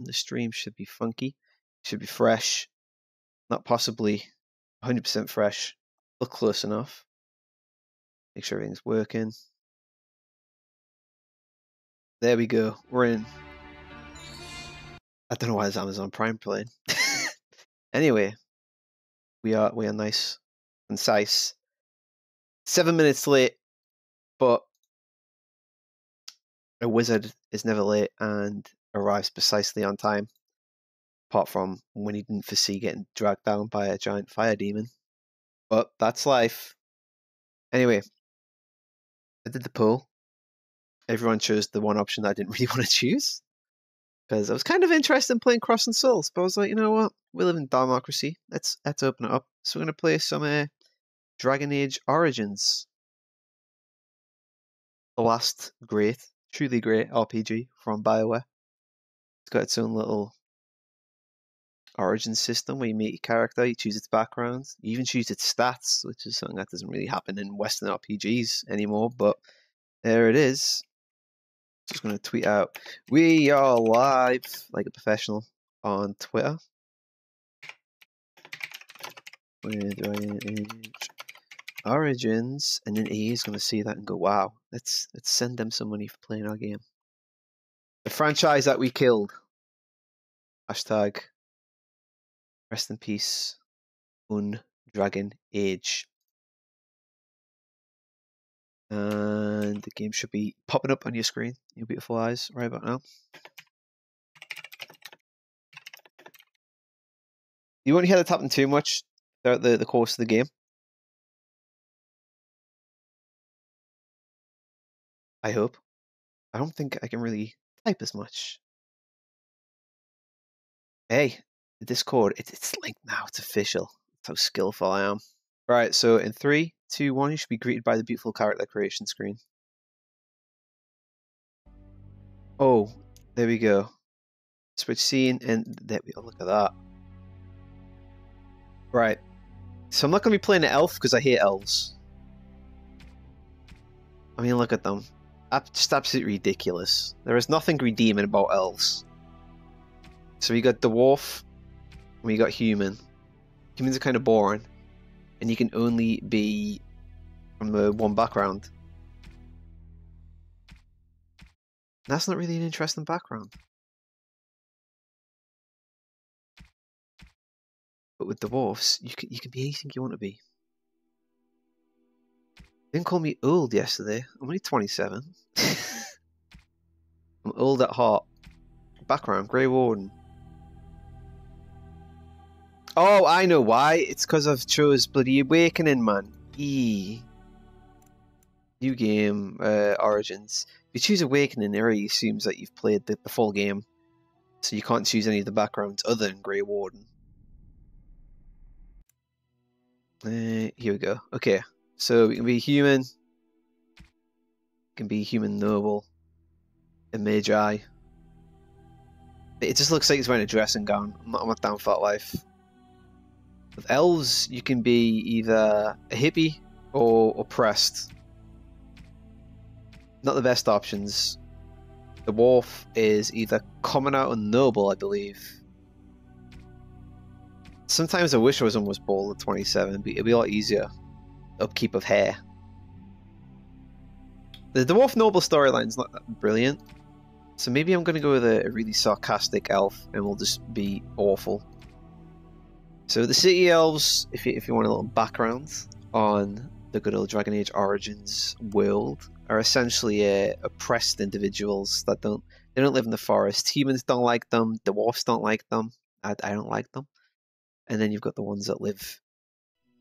in the stream should be funky, should be fresh, not possibly 100% fresh. Look close enough. Make sure everything's working. There we go. We're in. I don't know why it's Amazon Prime playing. Anyway, we are nice, concise. 7 minutes late, but a wizard is never late and arrives precisely on time. Apart from when he didn't foresee getting dragged down by a giant fire demon. But that's life. Anyway, I did the poll. Everyone chose the one option I didn't really want to choose. Because I was kind of interested in playing Cross and Souls. But I was like, you know what? We live in democracy. Let's open it up. So we're going to play some Dragon Age Origins. The last great, truly great RPG from BioWare. It's got its own little origin system where you meet your character, you choose its background, you even choose its stats, which is something that doesn't really happen in Western RPGs anymore, but there it is. Just going to tweet out, we are live, like a professional, on Twitter. With Dragon Age Origins, and then EA is going to see that and go, wow, let's send them some money for playing our game. The franchise that we killed. Hashtag rest in peace, Dragon Age. And the game should be popping up on your screen, your beautiful eyes, right about now. You won't hear it happen too much throughout the course of the game. I hope. I don't think I can really type as much. Hey, the Discord, it's linked now, it's official. That's how skillful I am. Right, so in 3, 2, 1, you should be greeted by the beautiful character creation screen. Oh, there we go. Switch scene, and there we go, look at that. Right, so I'm not going to be playing an elf because I hate elves. I mean, look at them. Just absolutely ridiculous. There is nothing redeeming about elves. So we got dwarf, and we got human. Humans are kind of boring, and you can only be from the one background. That's not really an interesting background. But with dwarfs, you can be anything you want to be. They didn't call me old yesterday. I'm only 27. I'm old at heart. Background, Grey Warden. Oh, I know why. It's because I've chose bloody Awakening, man. New game, Origins. If you choose Awakening, it already assumes that you've played the full game. So you can't choose any of the backgrounds other than Grey Warden. Here we go. Okay, so we can be human. We can be human noble. A magi. It just looks like he's wearing a dressing gown. I'm not down for that life. With elves, you can be either a hippie or oppressed. Not the best options. The dwarf is either common out or noble, I believe. Sometimes I wish I was almost bald at 27, but it'd be a lot easier. Upkeep of hair. The dwarf noble storyline's not that brilliant, so maybe I'm going to go with a really sarcastic elf, and we'll just be awful. So the city elves, if you want a little background on the good old Dragon Age Origins world, are essentially oppressed individuals that don't live in the forest. Humans don't like them. Dwarfs don't like them. I don't like them. And then you've got the ones that live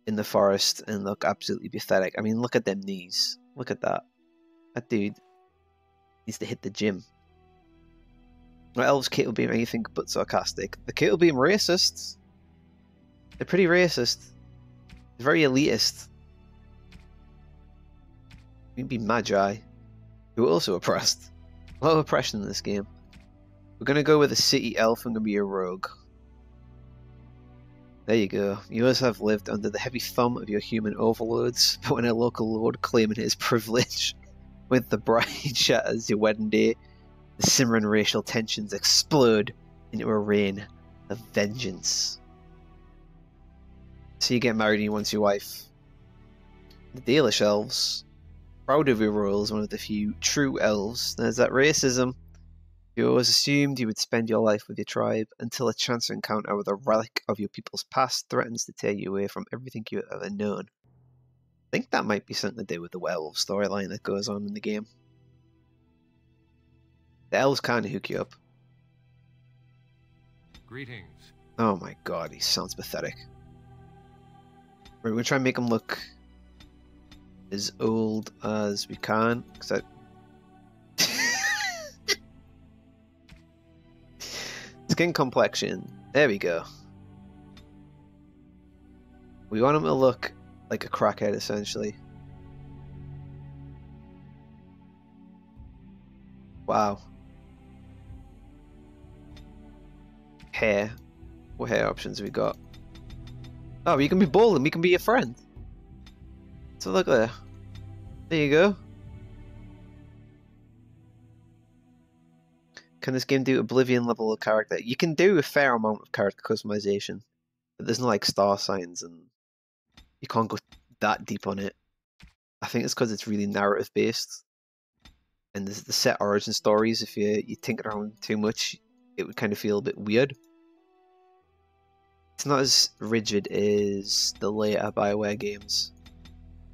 in the forest and look absolutely pathetic. I mean, look at them knees. Look at that. That dude needs to hit the gym. My elves kit will be anything but sarcastic. The kit will be racist. They're pretty racist. They're very elitist. We can be magi, who are also oppressed. A lot of oppression in this game. We're going to go with a city elf and going to be a rogue. There you go. You also have lived under the heavy thumb of your human overlords, but when a local lord claiming his privilege with the bride shatters your wedding day, the simmering racial tensions explode into a reign of vengeance. So you get married and you want your wife. The Dalish elves, proud of your role as one of the few true elves. There's that racism. You always assumed you would spend your life with your tribe until a chance encounter with a relic of your people's past threatens to tear you away from everything you've ever known. I think that might be something to do with the werewolf storyline that goes on in the game. The elves kind of hook you up. Greetings. Oh my god, he sounds pathetic. We're going to try and make him look as old as we can, because skin complexion. There we go. We want him to look like a crackhead, essentially. Wow. Hair. What hair options have we got? Oh, you can be bald and we can be your friend. So look there. There you go. Can this game do Oblivion level of character? You can do a fair amount of character customization, but there's no like star signs and you can't go that deep on it. I think it's because it's really narrative based, and there's the set origin stories. If you tinker around too much, it would kind of feel a bit weird. It's not as rigid as the later BioWare games.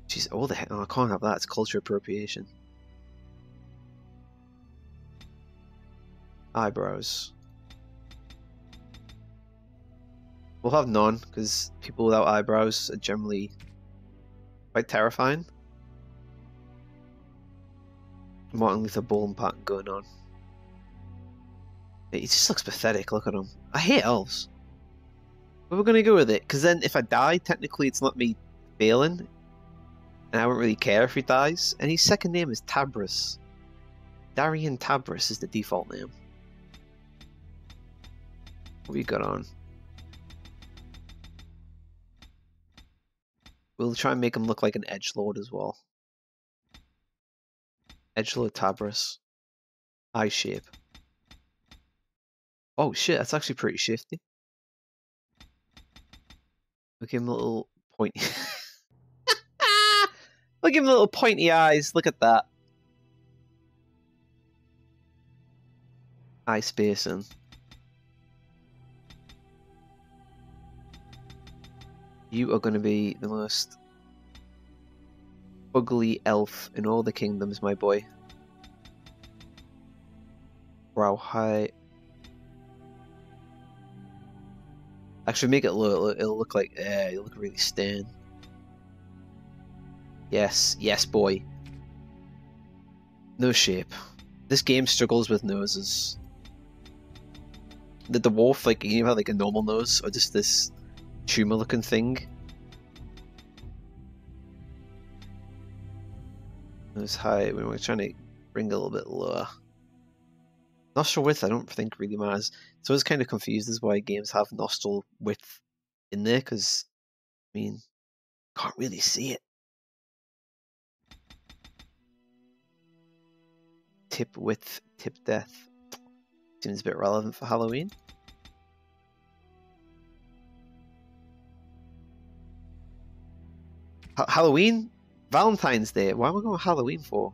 Jeez, oh the heck! Oh, I can't have that. It's culture appropriation. Eyebrows. We'll have none, because people without eyebrows are generally quite terrifying. Martin Luther Bowling pattern going on. He just looks pathetic, look at him. I hate elves. But we're gonna go with it, because then if I die, technically it's not me failing, and I won't really care if he dies. And his second name is Tabris. Darian Tabris is the default name. What we got on? We'll try and make him look like an edgelord as well. Edgelord Tabris. Eye shape. Oh shit, that's actually pretty shifty. Look at him, little pointy. Look at him, little pointy eyes. Look at that. Eye spacing. You are going to be the most ugly elf in all the kingdoms, my boy. Brow height. Actually, make it low. It'll look like, it'll look really stern. Yes, yes, boy. No shape. This game struggles with noses. The dwarf, like, you have like a normal nose, or just this tumor-looking thing. Nose height. We're trying to bring it a little bit lower. Nostril width, I don't think really matters. So I was kind of confused as why games have nostril width in there, because, I mean, can't really see it. Tip width, tip depth. Seems a bit relevant for Halloween. Halloween? Valentine's Day. Why am I going Halloween for?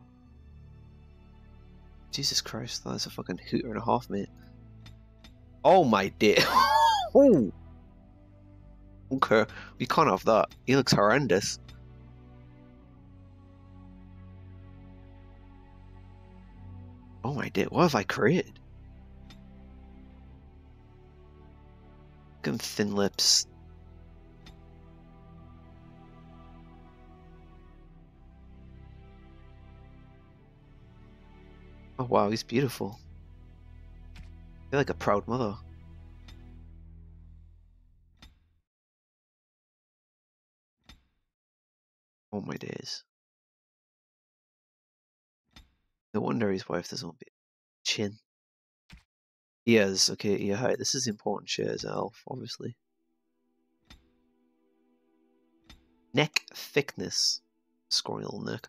Jesus Christ, that's a fucking hooter and a half, mate. Oh my dear. Oh! Okay, we can't have that. He looks horrendous. Oh my dear, what have I created? Look at him, thin lips. Oh wow, he's beautiful. I feel like a proud mother. Oh my days. No wonder his wife doesn't want to be chin. Ears, okay, ear height. This is important shit as an elf, obviously. Neck thickness. Scrawny little neck.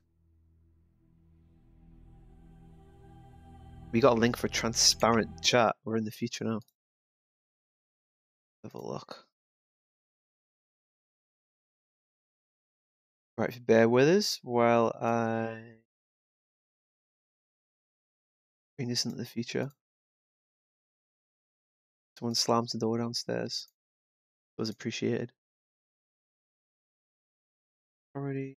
We got a link for transparent chat. We're in the future now. Have a look. Right, if you bear with us while I bring this into the future. Someone slams the door downstairs. It was appreciated. Already.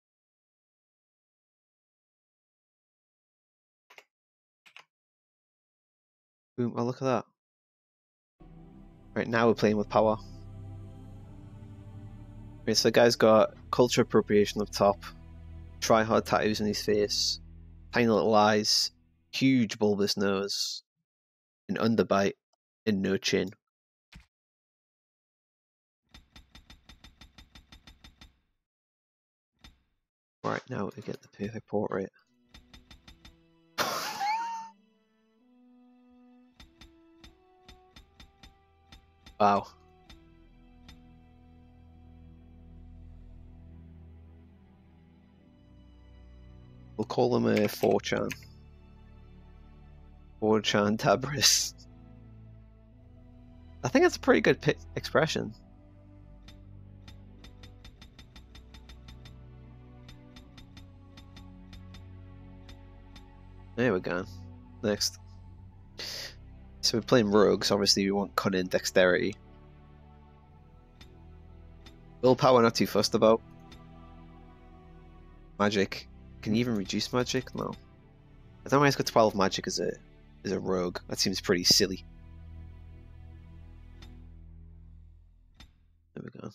Boom, oh look at that. Right, now we're playing with power. Right, so the guy's got culture appropriation up top, try hard tattoos on his face, tiny little eyes, huge bulbous nose, an underbite, and no chin. Right, now we get the perfect portrait. Wow. We'll call him a 4chan. 4chan Tabris. I think that's a pretty good expression. There we go. Next. So we're playing rogues, obviously we want cunning, dexterity. Willpower, not too fussed about. Magic. Can you even reduce magic? No. I don't know why he's got 12 magic as a rogue. That seems pretty silly. There we go.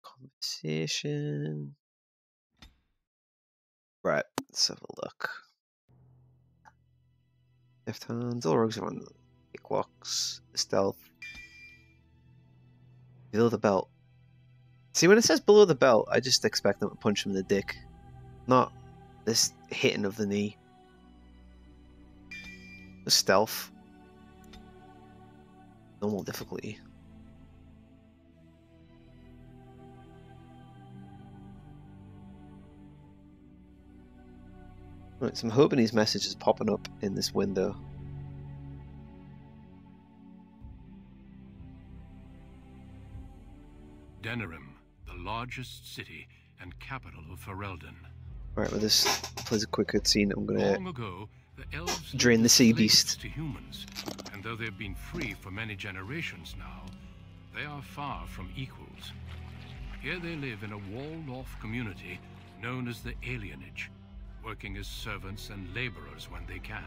Conversation. Right, let's have a look. Left hands. All rogues are on kickbox, stealth. Below the belt. See, when it says below the belt, I just expect them to punch him in the dick. Not this hitting of the knee. The stealth. Normal difficulty. Right, so I'm hoping his message is popping up in this window. Denerim, the largest city and capital of Ferelden. Right, well this plays a quick cutscene. I'm gonna Long ago, the elves drain the sea slaves beast. to humans, and though they've been free for many generations now, they are far from equals. Here they live in a walled-off community known as the Alienage, working as servants and laborers when they can.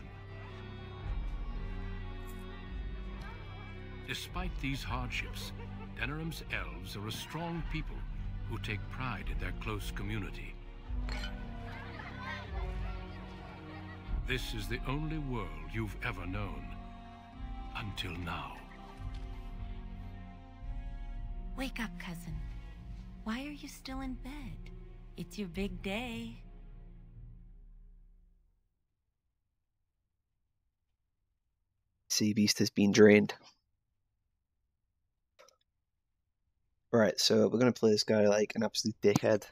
Despite these hardships, Denerim's elves are a strong people who take pride in their close community. This is the only world you've ever known. Until now. Wake up, cousin. Why are you still in bed? It's your big day. Sea beast has been drained. Right, so we're gonna play this guy like an absolute dickhead.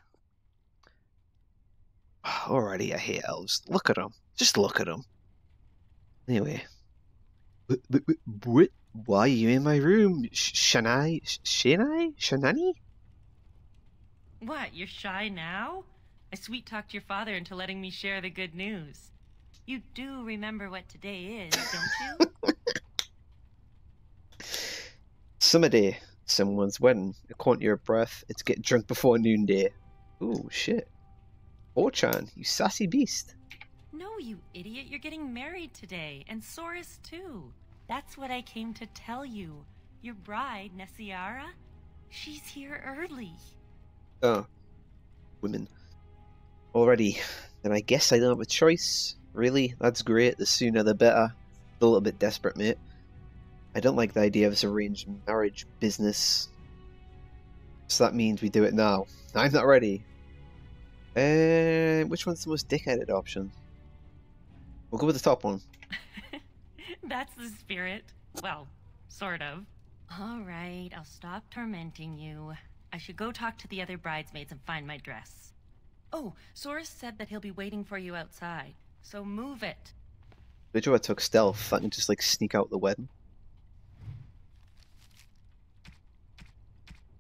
Alrighty, I hate elves. Look at him. Just look at him. Anyway. What? Why are you in my room? Shanai? Shanani? What, you're shy now? I sweet-talked your father into letting me share the good news. You do remember what today is, don't you? Summer day. Someone's wedding. According to your breath, it's get drunk before noonday. Ooh, shit. 4chan, you sassy beast. No, you idiot. You're getting married today, and Soris too. That's what I came to tell you. Your bride, Nessiara, she's here early. Oh. Women. Already. Then I guess I don't have a choice. Really? That's great. The sooner the better. A little bit desperate, mate. I don't like the idea of this arranged marriage business. So that means we do it now. I'm not ready. Which one's the most dick-headed option? We'll go with the top one. That's the spirit. Well, sort of. All right, I'll stop tormenting you. I should go talk to the other bridesmaids and find my dress. Oh, Soris said that he'll be waiting for you outside, so move it. Video I took stealth, I can just like sneak out the weapon.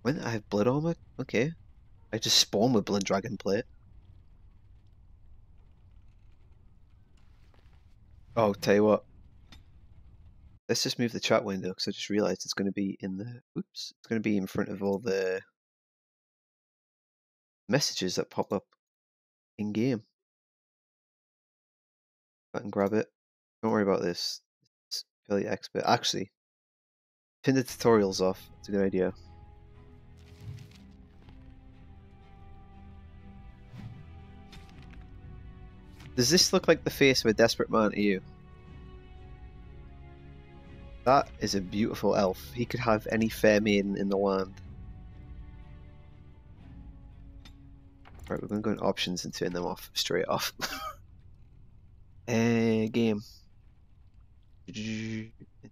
When I have blood armor? Okay. I just spawn with blood dragon plate. Oh, tell you what. Let's just move the chat window because I just realized it's going to be in the. Oops. It's going to be in front of all the messages that pop up in game. I can grab it. Don't worry about this. It's fairly expert. Actually, pin the tutorials off. It's a good idea. Does this look like the face of a desperate man to you? That is a beautiful elf. He could have any fair maiden in the land. Right, we're going to go in options and turn them off straight off. Game.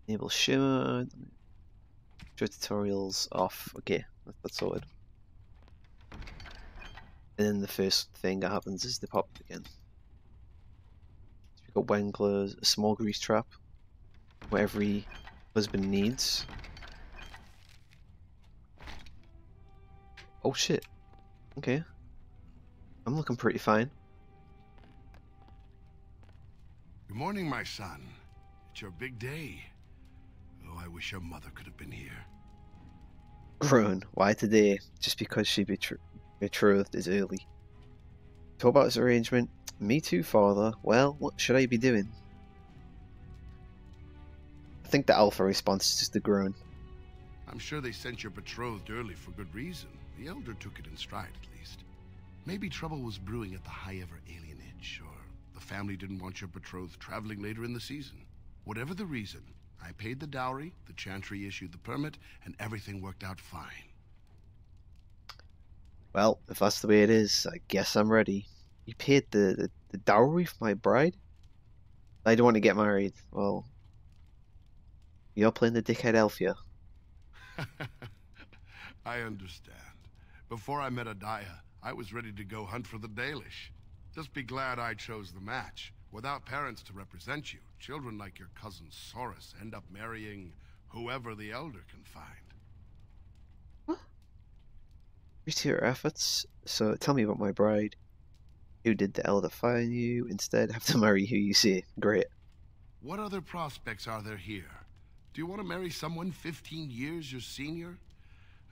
Enable shimmer. Show tutorials off. Okay, that's sorted. And then the first thing that happens is they pop up again. So we've got wedding clothes, a small grease trap, what every husband needs. Oh shit. Okay. I'm looking pretty fine. Good morning, my son. It's your big day. Oh, I wish your mother could have been here. Grown. Why today? Just because she betrothed is early. Talk about this arrangement. Me too, father. Well, what should I be doing? I think the alpha response is just a groan. I'm sure they sent your betrothed early for good reason. The elder took it in stride, at least. Maybe trouble was brewing at the High Ever alienage, or the family didn't want your betrothed traveling later in the season. Whatever the reason, I paid the dowry, the chantry issued the permit, and everything worked out fine. Well, if that's the way it is, I guess I'm ready. You paid the dowry for my bride? I don't want to get married. Well, you're playing the dickhead elf here. I understand. Before I met Adaya, I was ready to go hunt for the Dalish. Just be glad I chose the match. Without parents to represent you, children like your cousin Soris end up marrying whoever the elder can find. What? Appreciate your efforts. So tell me about my bride. Who did the elder find you? Instead, have to marry who you say. Great. What other prospects are there here? Do you want to marry someone 15 years your senior?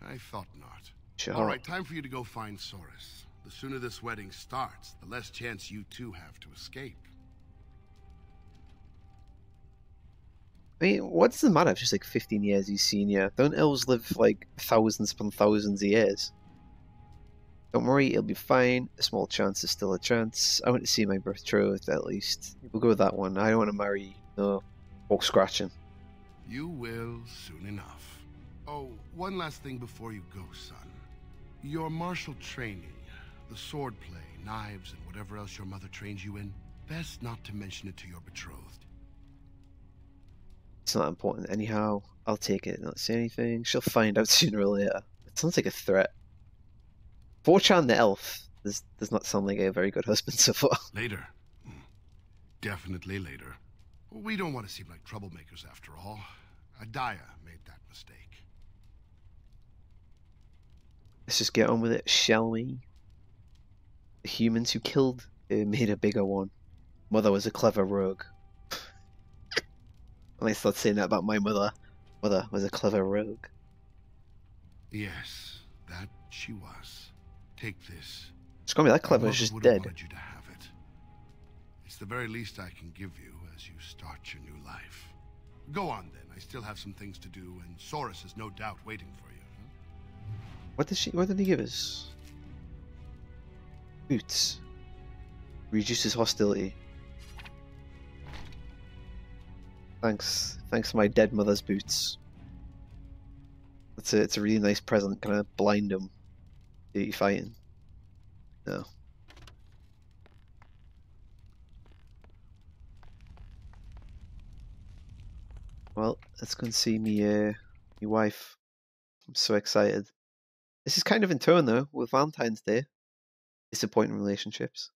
I thought not. Sure. All right, time for you to go find Soris. The sooner this wedding starts, the less chance you two have to escape. I mean, what does it matter if she's like 15 years he's senior? Don't elves live like thousands upon thousands of years? Don't worry, it'll be fine. A small chance is still a chance. I want to see my betrothed at least. We'll go with that one. I don't want to marry no walk scratching. You will soon enough. Oh, one last thing before you go, son. Your martial training, the swordplay, knives, and whatever else your mother trains you in, best not to mention it to your betrothed. It's not important anyhow. I'll take it and not say anything. She'll find out sooner or later. It sounds like a threat. 4chan the elf does not sound like a very good husband so far. Later. Definitely later. We don't want to seem like troublemakers after all. Adaya made that mistake. Let's just get on with it, shall we? The humans who killed her made a bigger one. Mother was a clever rogue. At least start saying that about my mother. Mother was a clever rogue. Yes, that she was. Take this. She's gonna be that clever, she's would dead. have wanted you to have it. It's the very least I can give you as you start your new life. Go on then. I still have some things to do, and Soris is no doubt waiting for you. What did he give us? Boots. Reduces hostility. Thanks for my dead mother's boots. It's a really nice present. Can I blind him? Dirty fighting? No. Well, let's go and see me wife. I'm so excited. This is kind of in tone though with Valentine's Day. Disappointing relationships.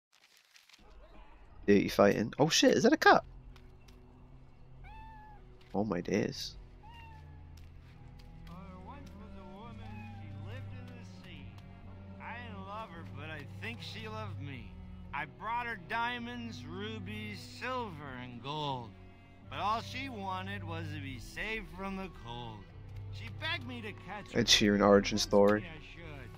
Dirty fighting. Oh shit! Is that a cat? Oh my days. Once was a woman, she lived in the sea. I didn't love her, but I think she loved me. I brought her diamonds, rubies, silver, and gold. But all she wanted was to be saved from the cold. She begged me to catch her. Ed Sheeran origin story. I should.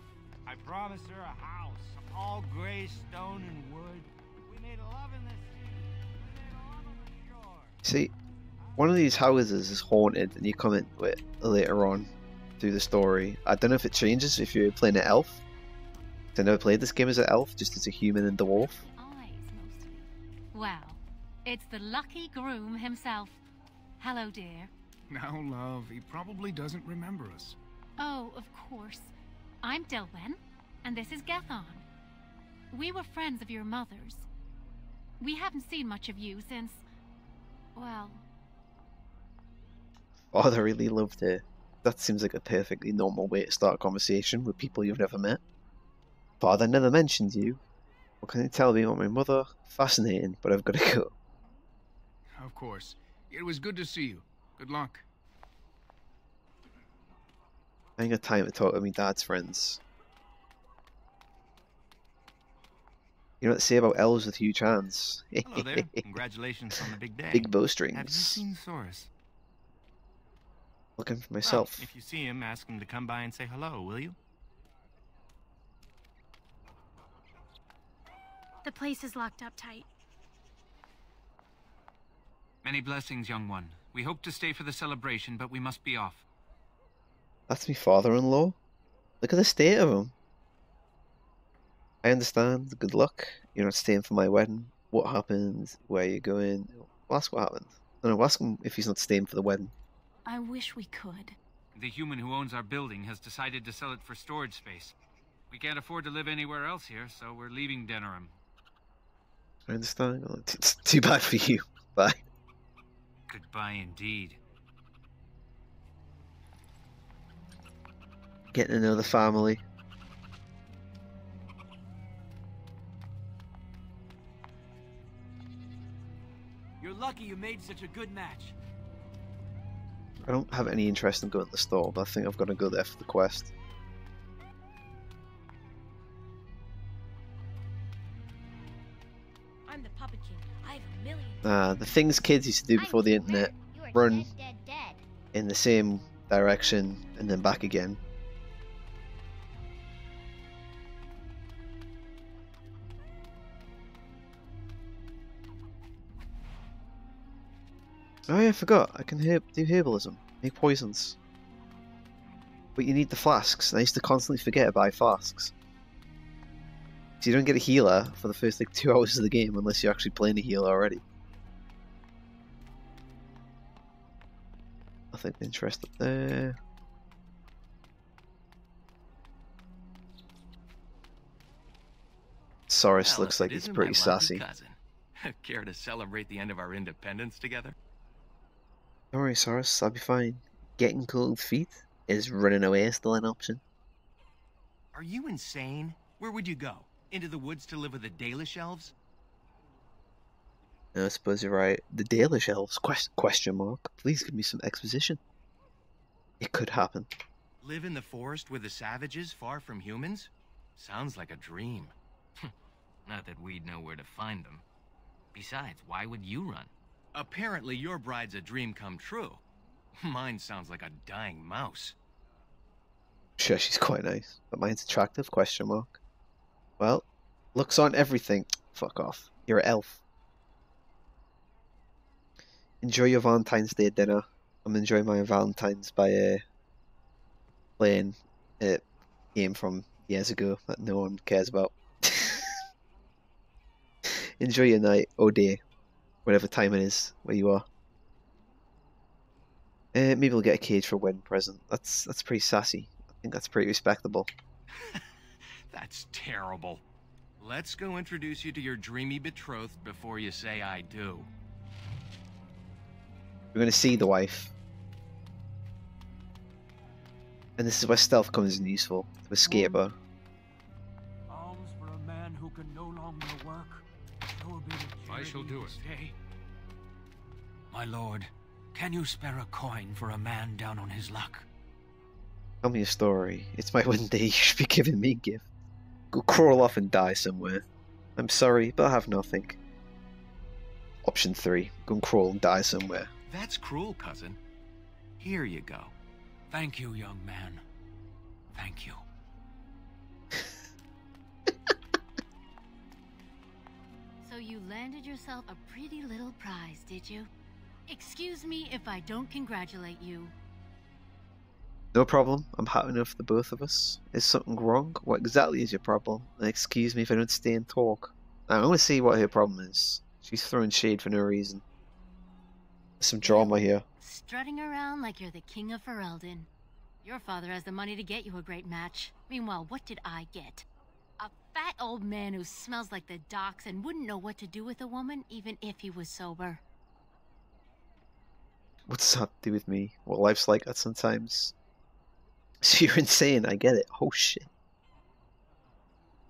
I promised her a house, all gray stone and wood. We made love in the sea. We made love on the shore. See, one of these houses is haunted, and you come into it later on through the story. I don't know if it changes if you're playing an elf. I never played this game as an elf, just as a human and dwarf. Eyes mostly. Well, it's the lucky groom himself. Hello, dear. Now, love, he probably doesn't remember us. Oh, of course. I'm Dilwen, and this is Gethon. We were friends of your mother's. We haven't seen much of you since... well... Father really loved her. That seems like a perfectly normal way to start a conversation with people you've never met. Father never mentioned you. What can you tell me about my mother? Fascinating, but I've got to go. Of course. It was good to see you. Good luck. I ain't got time to talk to my dad's friends. You know what to say about elves with huge hands? Hello there. Congratulations on the big day. Big bowstrings. Have you seen Soros? Looking for myself. Well, if you see him, ask him to come by and say hello, will you? The place is locked up tight. Many blessings, young one. We hope to stay for the celebration, but we must be off. That's my father-in-law. Look at the state of him. I understand. Good luck. You're not staying for my wedding. What happened? Where are you going? We'll ask what happened. No, ask him if he's not staying for the wedding. I wish we could. The human who owns our building has decided to sell it for storage space. We can't afford to live anywhere else here, so we're leaving Denerim. I understand. Well, it's too bad for you. Bye. Goodbye indeed. Getting to know the family. You're lucky you made such a good match. I don't have any interest in going to the store, but I think I've got to go there for the quest. I'm the Puppet King. I have a million. The things kids used to do before the internet, run in the same direction and then back again. Oh yeah, I forgot. I can do herbalism, make poisons. But you need the flasks, and I used to constantly forget to buy flasks. So you don't get a healer for the first like 2 hours of the game unless you're actually playing a healer already. Nothing interested there. Soros looks like he's pretty sassy. Care to celebrate the end of our independence together? Don't worry, Soros, I'll be fine. Getting cold feet is running away still an option. Are you insane? Where would you go? Into the woods to live with the Dalish elves? No, I suppose you're right. The Dalish elves? Question mark. Please give me some exposition. It could happen. Live in the forest with the savages, far from humans? Sounds like a dream. Not that we'd know where to find them. Besides, why would you run? Apparently your bride's a dream come true. Mine sounds like a dying mouse. Sure, she's quite nice, but mine's attractive? Question mark. Well, looks aren't everything. Fuck off. You're an elf. Enjoy your Valentine's Day dinner. I'm enjoying my Valentine's by playing a game from years ago that no one cares about. Enjoy your night or day, whatever time it is where you are. Maybe we'll get a cage for a wedding present. That's pretty sassy. I think that's pretty respectable. That's terrible. Let's go introduce you to your dreamy betrothed before you say I do. We're going to see the wife. And this is where stealth comes in useful, to escape her. Alms for a man who can no longer work. I shall do it. Stay. My lord, Can you spare a coin for a man down on his luck? Tell me a story. It's my one day. You should be giving me a gift. Go crawl off and die somewhere. I'm sorry, but I have nothing. Option 3. Go and crawl and die somewhere. That's cruel, cousin. Here you go. Thank you, young man. Thank you. So you landed yourself a pretty little prize, did you? Excuse me if I don't congratulate you. No problem. I'm happy enough for the both of us. Is something wrong? What exactly is your problem? And excuse me if I don't stay and talk. I want to see what her problem is. She's throwing shade for no reason. There's some drama here. Strutting around like you're the king of Ferelden. Your father has the money to get you a great match. Meanwhile, what did I get? A fat old man who smells like the docks and wouldn't know what to do with a woman, even if he was sober. What's that to do with me? Well, life's like that sometimes. So you're insane, I get it. Oh shit.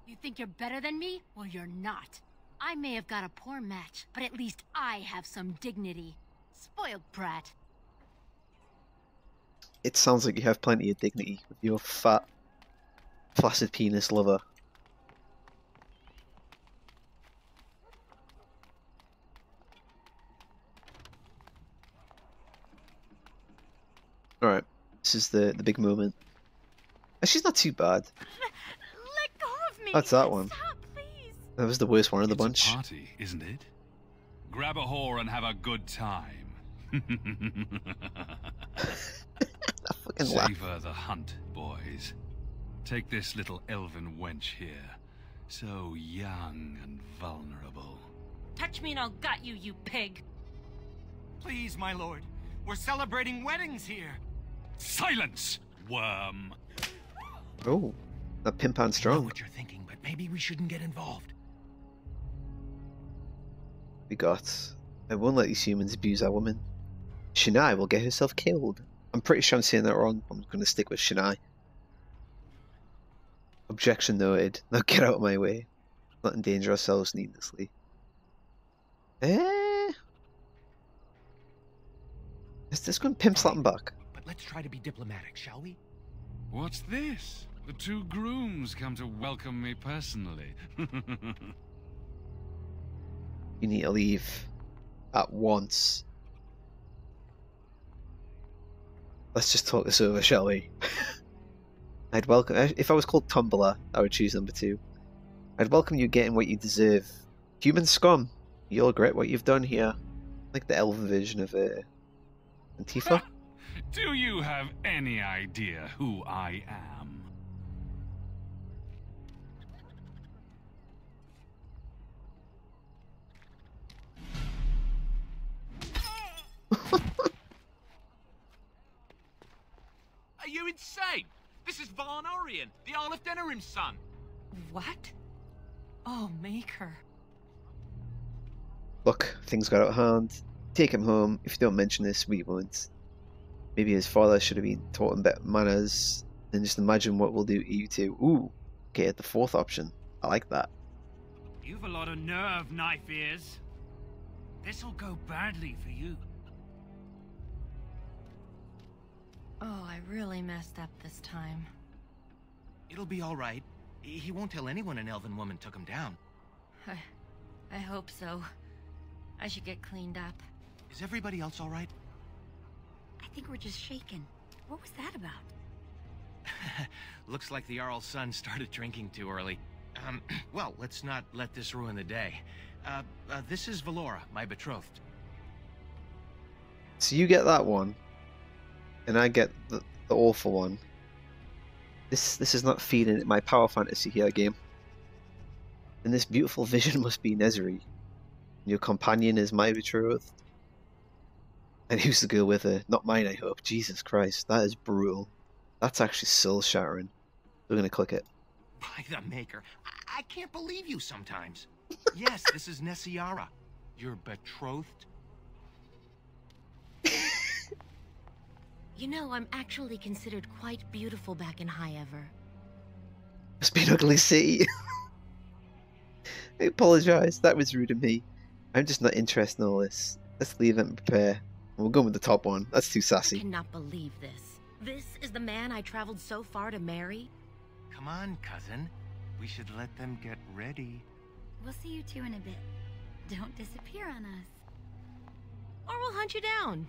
You think you're better than me? Well, you're not. I may have got a poor match, but at least I have some dignity. Spoiled brat. It sounds like you have plenty of dignity with your fat, flaccid penis lover. Alright, this is the big moment. She's not too bad. Let go of me! That's that one. Stop, please! That was the worst one of the It's bunch. a party, isn't it? Grab a whore and have a good time. Savor the hunt, boys. Take this little elven wench here. So young and vulnerable. Touch me and I'll gut you, you pig. Please, my lord. We're celebrating weddings here. Silence, worm! Oh, that pimp and I know strong. what you're thinking, but maybe we shouldn't get involved. We got. I won't let these humans abuse our woman. Shania will get herself killed. I'm pretty sure I'm saying that wrong. I'm going to stick with Shania. Objection noted. Now get out of my way. Not endanger ourselves needlessly. Is this going pimp slapping back? But let's try to be diplomatic, shall we? What's this? The two grooms come to welcome me personally. You need to leave at once. Let's just talk this over, shall we? I'd welcome. If I was called Tumbler, I would choose number 2. I'd welcome you getting what you deserve. Human scum, you'll regret what you've done here. Like the elven version of Antifa. Do you have any idea who I am? Are you insane? This is Varn Orien, the Earl of Denerim's son. What? Oh, Maker. Look, things got out of hand. Take him home. If you don't mention this, we won't. Maybe his father should have been taught him better manners. And just imagine what we'll do to you two. Ooh, okay, the 4th option. I like that. You've a lot of nerve, knife ears. This'll go badly for you. Oh, I really messed up this time. It'll be all right. He won't tell anyone an elven woman took him down. I hope so. I should get cleaned up. Is everybody else all right? I think we're just shaken. What was that about? Looks like the Jarl's son started drinking too early. Well, let's not let this ruin the day. This is Valora, my betrothed. So you get that one, and I get the awful one. This is not feeding my power fantasy here, game. And this beautiful vision must be Nezri. Your companion is my betrothed. And who's the girl with her? Not mine, I hope. Jesus Christ, that is brutal. That's actually soul-shattering. We're gonna click it. By the Maker, I can't believe you sometimes. Yes, this is Nessiara, your betrothed. You know, I'm actually considered quite beautiful back in High Ever. It's been ugly city. I apologise, that was rude of me. I'm just not interested in all this. Let's leave it and prepare. We'll go with the top one. That's too I sassy. cannot believe this. This is the man I traveled so far to marry? Come on, cousin. We should let them get ready. We'll see you two in a bit. Don't disappear on us. Or we'll hunt you down.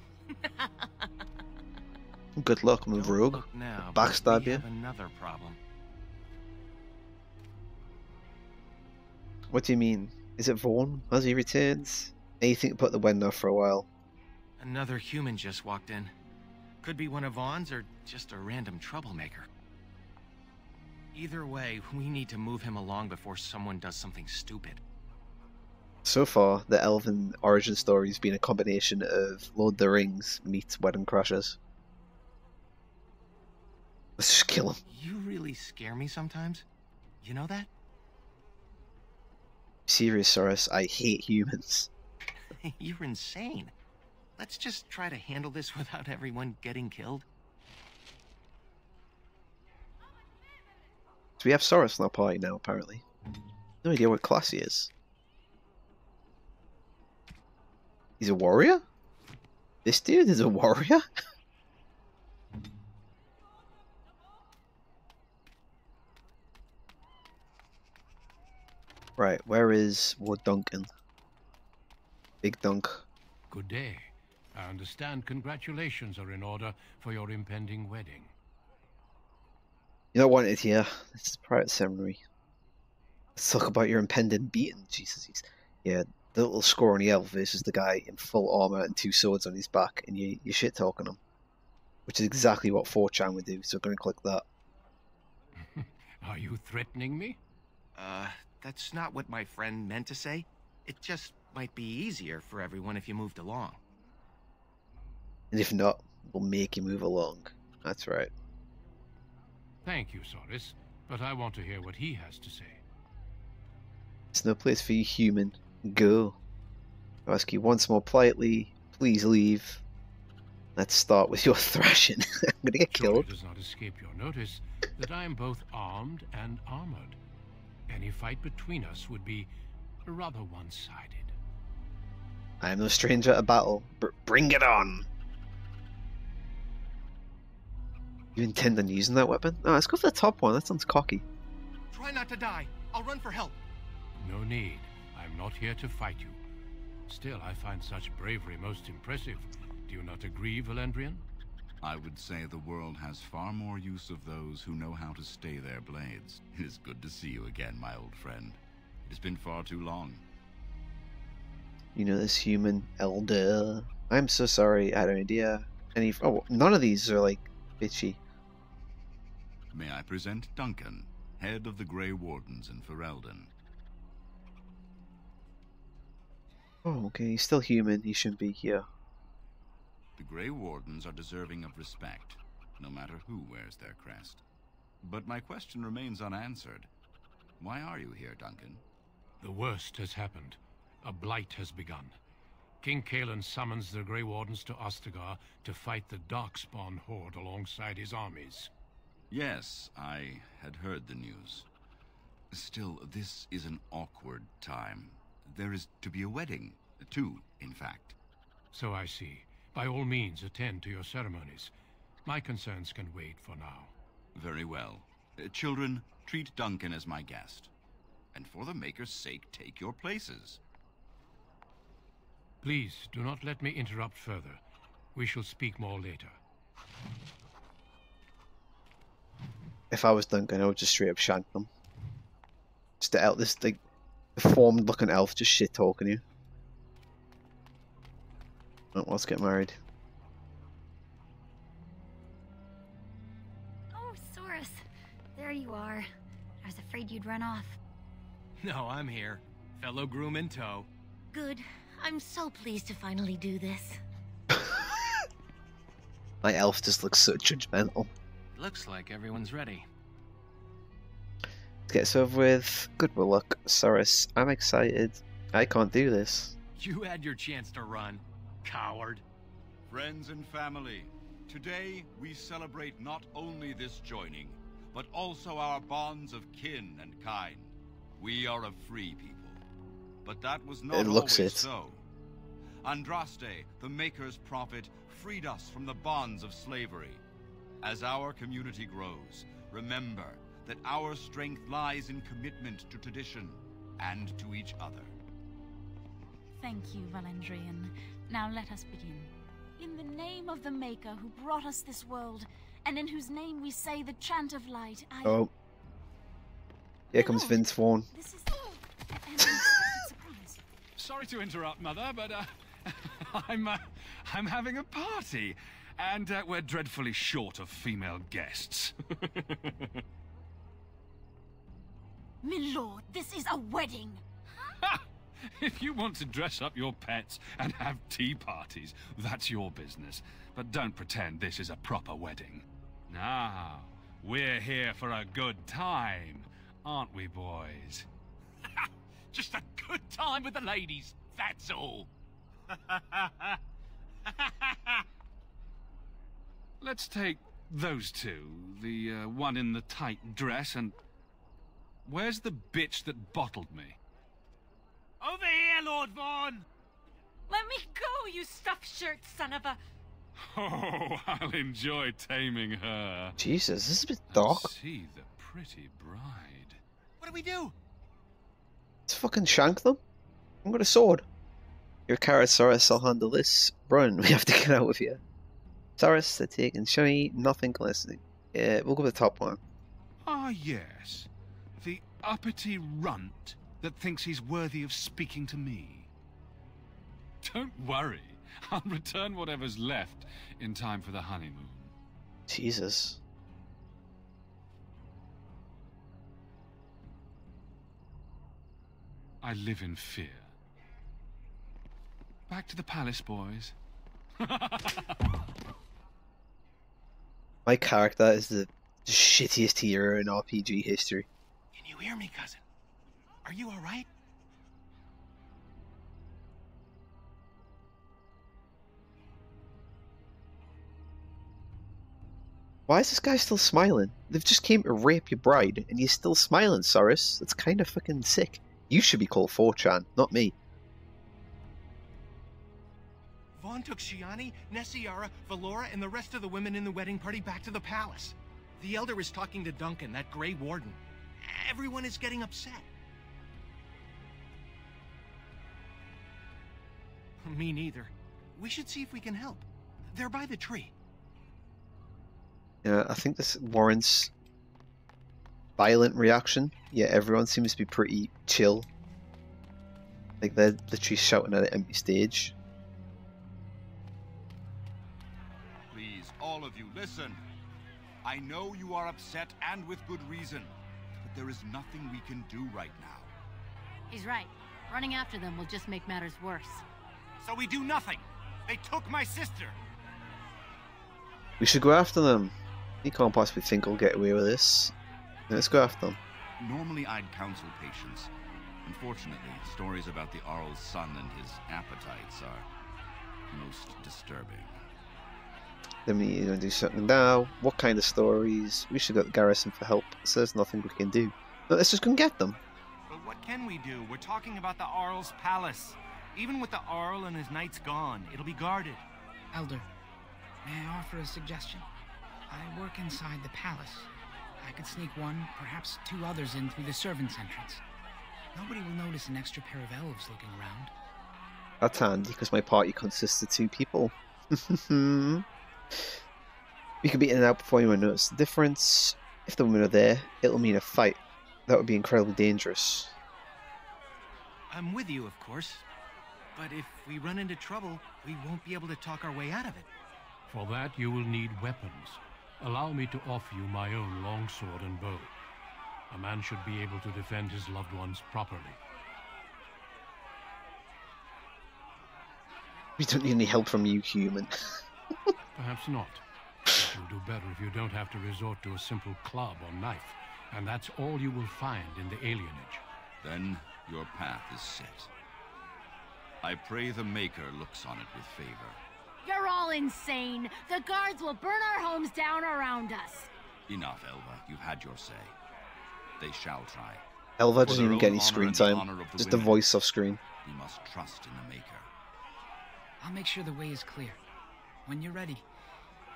Good luck, move rogue. Look now, Backstab but we you. have another problem. What do you mean? Is it Vaughn? Has he returned? Anything to put the wind off for a while. Another human just walked in. Could be one of Vaughn's or just a random troublemaker. Either way, we need to move him along before someone does something stupid. So far, the Elven origin story has been a combination of Lord of the Rings meets Wedding Crashers. Let's just kill him. You really scare me sometimes. You know that? Serious, Saurus, I hate humans. You're insane. Let's just try to handle this without everyone getting killed. So we have Saurus in our party now, apparently. No idea what class he is. He's a warrior? This dude is a warrior? Right, where is Ward Duncan? Big Dunk. Good day. I understand congratulations are in order for your impending wedding. You're not wanted here. This is a private ceremony. Let's talk about your impending beating. Jesus, yeah, the little scrawny elf versus the guy in full armor and 2 swords on his back, and you shit talking him, which is exactly what 4chan would do. So I'm going to click that. Are you threatening me? That's not what my friend meant to say. It just might be easier for everyone if you moved along. And if not, we'll make you move along. That's right. Thank you, Saurus, but I want to hear what he has to say. It's no place for you, human. Go. I ask you once more politely, please leave. Let's start with your thrashing. I'm gonna get Sure, killed. it does not escape your notice that I am both armed and armored. Any fight between us would be rather one-sided. I am no stranger to battle. Bring it on! You intend on using that weapon? Oh, let's go for the top one. That sounds cocky. Try not to die. I'll run for help. No need. I'm not here to fight you. Still, I find such bravery most impressive. Do you not agree, Valendrian? I would say the world has far more use of those who know how to stay their blades. It is good to see you again, my old friend. It has been far too long. You know this human elder. I'm so sorry. I had no idea. Oh, none of these are like bitchy. May I present Duncan, head of the Grey Wardens in Ferelden. Oh, okay. He's still human. He shouldn't be here. The Grey Wardens are deserving of respect, no matter who wears their crest. But my question remains unanswered. Why are you here, Duncan? The worst has happened. A blight has begun. King Kalen summons the Grey Wardens to Ostagar to fight the Darkspawn horde alongside his armies. Yes, I had heard the news. Still, this is an awkward time. There is to be a wedding. 2, in fact. So I see. By all means, attend to your ceremonies. My concerns can wait for now. Very well. Children, treat Duncan as my guest. And for the Maker's sake, take your places. Please, do not let me interrupt further. We shall speak more later. If I was Duncan, I would just straight up shank them. Just this like deformed looking elf just shit talking you. Oh, let's get married. Oh, Saurus. There you are. I was afraid you'd run off. No, I'm here. Fellow groom in tow. Good. I'm so pleased to finally do this. My elf just looks so judgmental. Looks like everyone's ready. Let's get this over with. Good luck, Saurus. I'm excited. I can't do this. You had your chance to run, coward. Friends and family, today we celebrate not only this joining, but also our bonds of kin and kind. We are a free people. But that was not It looks always it. so. Andraste, the Maker's prophet, freed us from the bonds of slavery. As our community grows, remember that our strength lies in commitment to tradition and to each other. Thank you, Valandrian. Now let us begin. In the name of the Maker who brought us this world, and in whose name we say the chant of light, Oh. Here comes Vince Vaughn. This is an unexpected surprise. Sorry to interrupt, Mother, but I'm having a party, and we're dreadfully short of female guests. Milord, this is a wedding! If you want to dress up your pets and have tea parties, that's your business. But don't pretend this is a proper wedding. Now, we're here for a good time, aren't we, boys? Just a good time with the ladies, that's all. Let's take those two, the one in the tight dress and... Where's the bitch that bottled me? Over here, Lord Vaughn! Let me go, you stuffed shirt son of a... Oh, I'll enjoy taming her. Jesus, this is a bit dark. See the pretty bride. What do we do? Let's fucking shank them. I've got a sword. Your carrot, Saurus, I'll handle this. Run, we have to get out of here. Saurus, they're taking shiny, nothing glistening. Yeah, we'll go with the top one. Ah, yes. The uppity runt that thinks he's worthy of speaking to me. Don't worry. I'll return whatever's left in time for the honeymoon. Jesus. I live in fear. Back to the palace, boys. My character is the shittiest hero in RPG history. Can you hear me, cousin? Are you alright? Why is this guy still smiling? They've just came to rape your bride, and you're still smiling, Saurus. That's kind of fucking sick. You should be called 4chan, not me. Vaughn took Shiani, Nessiara, Valora, and the rest of the women in the wedding party back to the palace. The Elder is talking to Duncan, that Grey Warden. Everyone is getting upset. Me neither. We should see if we can help. They're by the tree. Yeah, I think this warrants violent reaction. Yeah, everyone seems to be pretty chill. Like they're literally shouting at an empty stage. Please, all of you, listen. I know you are upset and with good reason, but there is nothing we can do right now. He's right. Running after them will just make matters worse. So we do nothing. They took my sister. We should go after them. You can't possibly think we'll get away with this. Let's go after them. Normally I'd counsel patience. Unfortunately, stories about the Arl's son and his appetites are most disturbing. Then we need to do something now. What kind of stories? We should go to the garrison for help, so there's nothing we can do. No, let's just go and get them. But what can we do? We're talking about the Arl's palace. Even with the Arl and his knights gone, it'll be guarded. Elder, may I offer a suggestion? I work inside the palace. I could sneak one, perhaps two others in through the servants' entrance. Nobody will notice an extra pair of elves looking around. That's handy, because my party consists of 2 people. We could be in and out before anyone notices the difference. If the women are there, it'll mean a fight. That would be incredibly dangerous. I'm with you, of course. But if we run into trouble, we won't be able to talk our way out of it. For that, you will need weapons. Allow me to offer you my own longsword and bow. A man should be able to defend his loved ones properly. We don't need any help from you, human. Perhaps not. But you'll do better if you don't have to resort to a simple club or knife. And that's all you will find in the alienage. Then your path is set. I pray the Maker looks on it with favor. You're all insane. The guards will burn our homes down around us. Enough, Elva. You've had your say. They shall try. Elva doesn't even get any screen time. Just the voice off screen. We must trust in the Maker. I'll make sure the way is clear. When you're ready,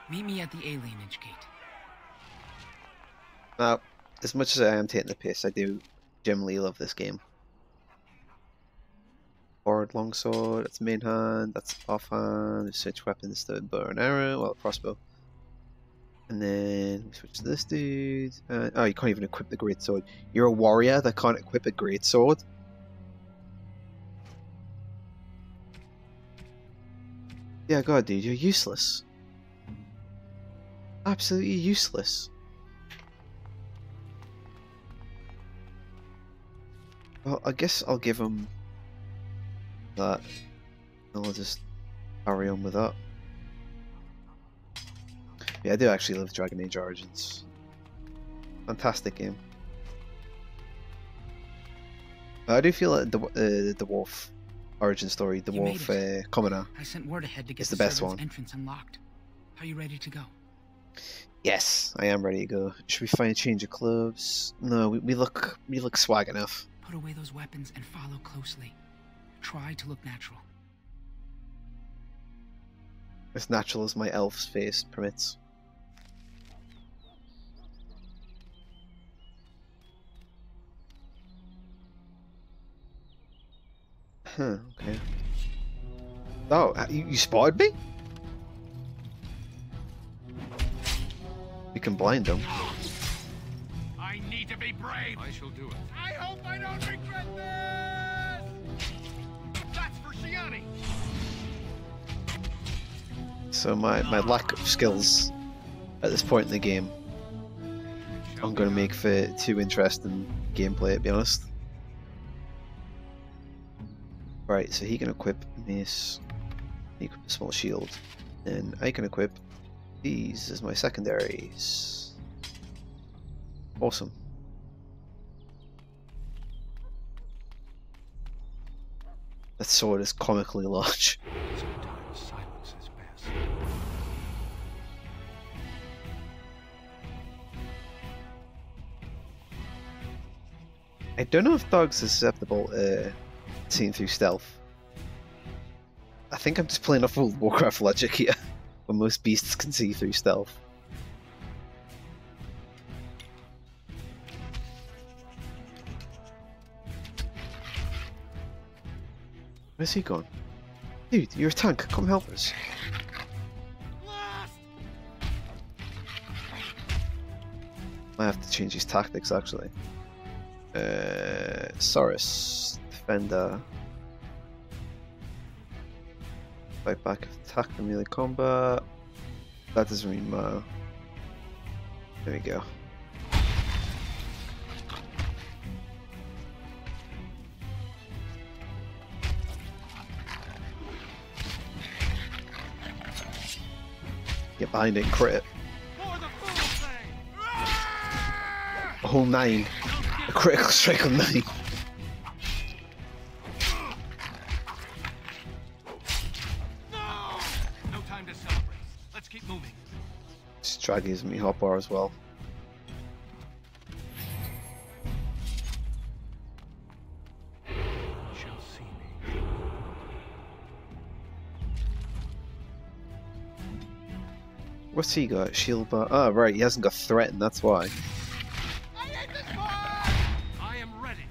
meet me at the alienage gate. Now, as much as I am taking the piss, I do generally love this game. Forward longsword, that's main hand, that's offhand, switch weapons to bow and arrow, well, crossbow. And then we switch to this dude. Oh, you can't even equip the greatsword. You're a warrior that can't equip a greatsword? Yeah, God, dude, you're useless. Absolutely useless. Well, I guess I'll give him that. And I'll just carry on with that. Yeah, I do actually love Dragon Age Origins. Fantastic game. I do feel like the Dwarf origin story, the Dwarf Commoner, I sent word ahead to get is the best one. Entrance unlocked. Are you ready to go? Yes, I am ready to go. Should we find a change of clothes? No, we look swag enough. Put away those weapons and follow closely. Try to look natural. As natural as my elf's face permits. Huh, okay. Oh, you spotted me? You can blind them. I need to be brave. I shall do it. I hope I don't regret this. That's for Shiani. So my lack of skills at this point in the game, I'm going to make for too interesting gameplay, to be honest. Right, so he can equip mace, he can equip a small shield, and I can equip these as my secondaries. Awesome. That sword is comically large. Sometimes silence is best. I don't know if dogs are susceptible to seeing through stealth. I think I'm just playing off World of Warcraft logic here, where most beasts can see through stealth. Where's he gone? Dude, you're a tank, come help us. I have to change his tactics actually. Saurus, defender. Fight back, attack and melee combat. That doesn't really matter. There we go. Get behind it and crit it. A whole 9. A critical strike on 9. No time to celebrate. Let's keep moving. Strag gives me hotbar as well. Shall see me. What's he got? Shield bar. Oh, right, he hasn't got threaten, that's why. I am ready.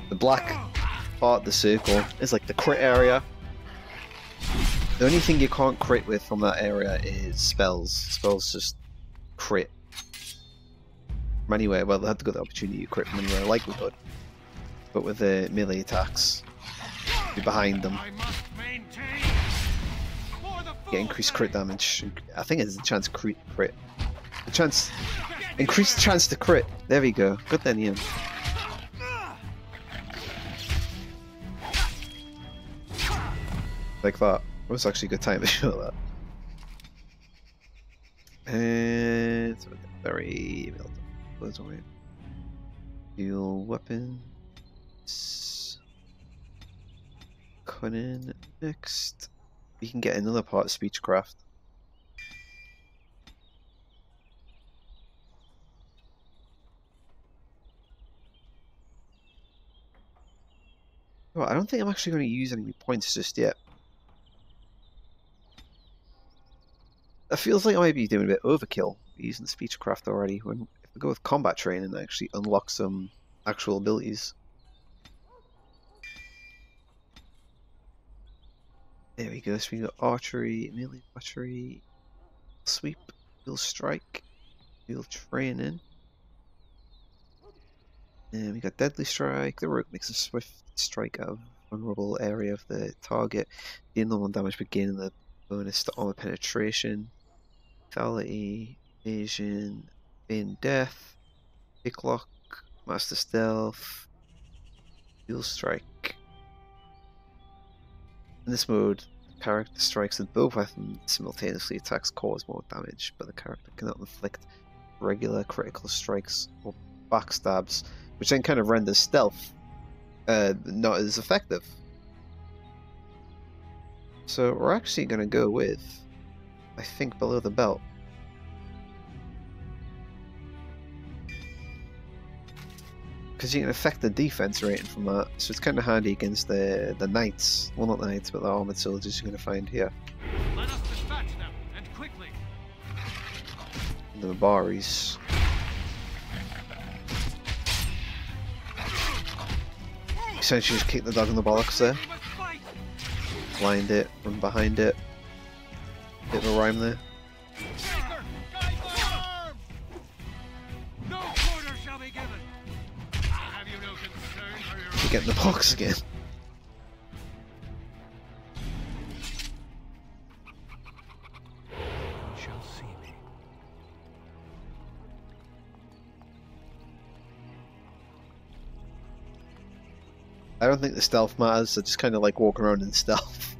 The black part of the circle is like the crit area. The only thing you can't crit with from that area is spells. Spells just crit from anywhere. Well, they have to get the opportunity to crit from anywhere, like we could. But with the melee attacks, you're behind them. Get increased crit damage. I think it's a chance to crit. A chance. Increased chance to crit. There we go. Good then, Ian. Like that. It was actually a good time to show that. And so very Dual weapons. Cunning next. You can get another part of speechcraft. Well, I don't think I'm actually going to use any points just yet. It feels like I might be doing a bit overkill using speechcraft already. When if I go with combat training, I actually unlock some actual abilities. There we go. So we got archery, melee archery, sweep, field strike, field training. And we got deadly strike. The rogue makes a swift strike out of a vulnerable area of the target. Deal normal damage, but gaining the bonus to armor penetration. Lethality, evasion, feign death, picklock, master stealth, field strike. In this mode, the character strikes with both weapons simultaneously. Attacks cause more damage, but the character cannot inflict regular critical strikes or backstabs, which then kind of renders stealth not as effective. So we're actually going to go with, I think, below the belt. Because you can affect the defense rating from that, so it's kind of handy against the knights. Well, not the knights, but the armored soldiers you're going to find here. Let us dispatch them, and quickly. The Mabaris. Essentially just kick the dog in the bollocks there. Blind it, run behind it. Bit of a rhyme there. No quarter shall be given. Have you no concern for your You get in the box again. Shall see me. I don't think the stealth matters, so just kind of like walk around in stealth.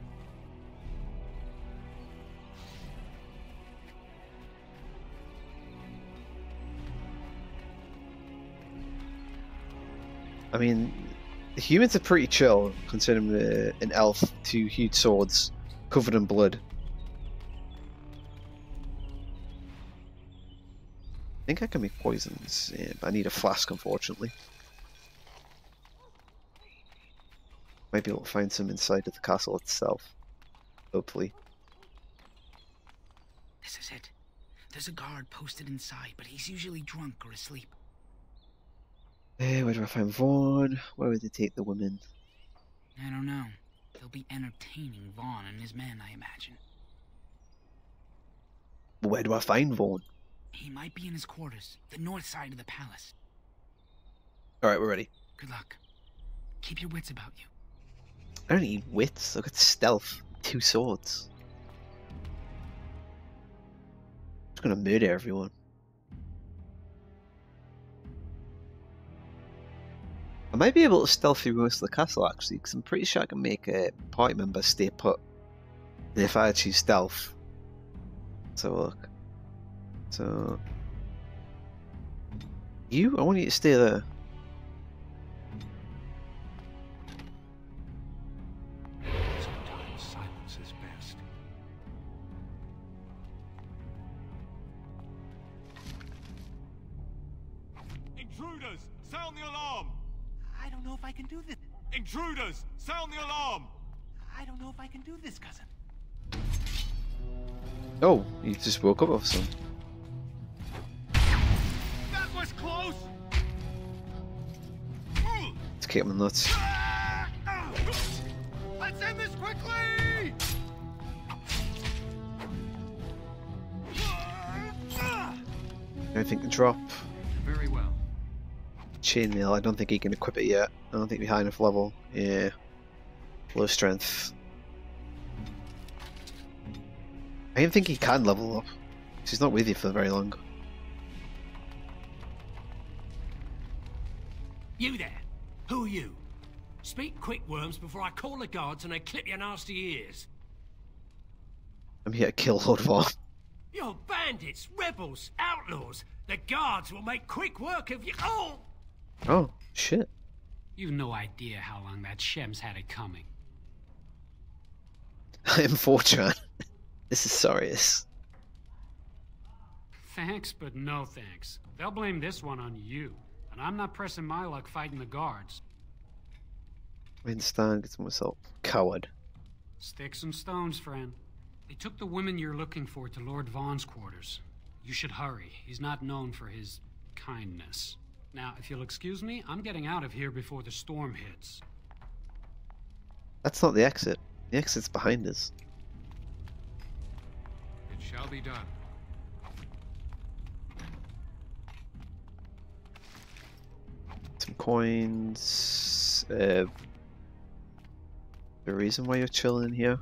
I mean, the humans are pretty chill, considering an elf, two huge swords, covered in blood. I think I can make poisons, yeah, but I need a flask, unfortunately. Might be able to find some inside of the castle itself, hopefully. This is it. There's a guard posted inside, but he's usually drunk or asleep. Where do I find Vaughn? Where would they take the women? I don't know. They'll be entertaining Vaughn and his men, I imagine. Where do I find Vaughn? He might be in his quarters, the north side of the palace. Alright, we're ready. Good luck. Keep your wits about you. I don't need wits, I've got stealth, 2 swords. I'm just gonna murder everyone. I might be able to stealth through most of the castle actually, because I'm pretty sure I can make a party member stay put. And if I choose stealth. Let's have a look. So. You? I want you to stay there. Sometimes silence is best. Intruders! Sound the alarm! I don't know if I can do this. Intruders! Sound the alarm! I don't know if I can do this, cousin. Oh, you just woke up off some. That was close! Let's kick him in the nuts. Let's end this quickly! Anything to drop? Very well. Chainmail, I don't think he can equip it yet. I don't think we're high enough level. Yeah. Low strength. I don't think he can level up. 'Cause he's not with you for very long. You there? Who are you? Speak quick, worms, before I call the guards and they clip your nasty ears. I'm here to kill Lord Vaughn. You're bandits, rebels, outlaws. The guards will make quick work of you. Oh! Oh, shit. You've no idea how long that Shem's had it coming. I am 4chan. This is serious. Thanks, but no thanks. They'll blame this one on you, and I'm not pressing my luck fighting the guards. I understand, get to myself. Coward. Sticks and stones, friend. They took the women you're looking for to Lord Vaughn's quarters. You should hurry. He's not known for his kindness. Now, if you'll excuse me, I'm getting out of here before the storm hits. That's not the exit. The exit's behind us. It shall be done. Some coins. The reason why you're chilling in here.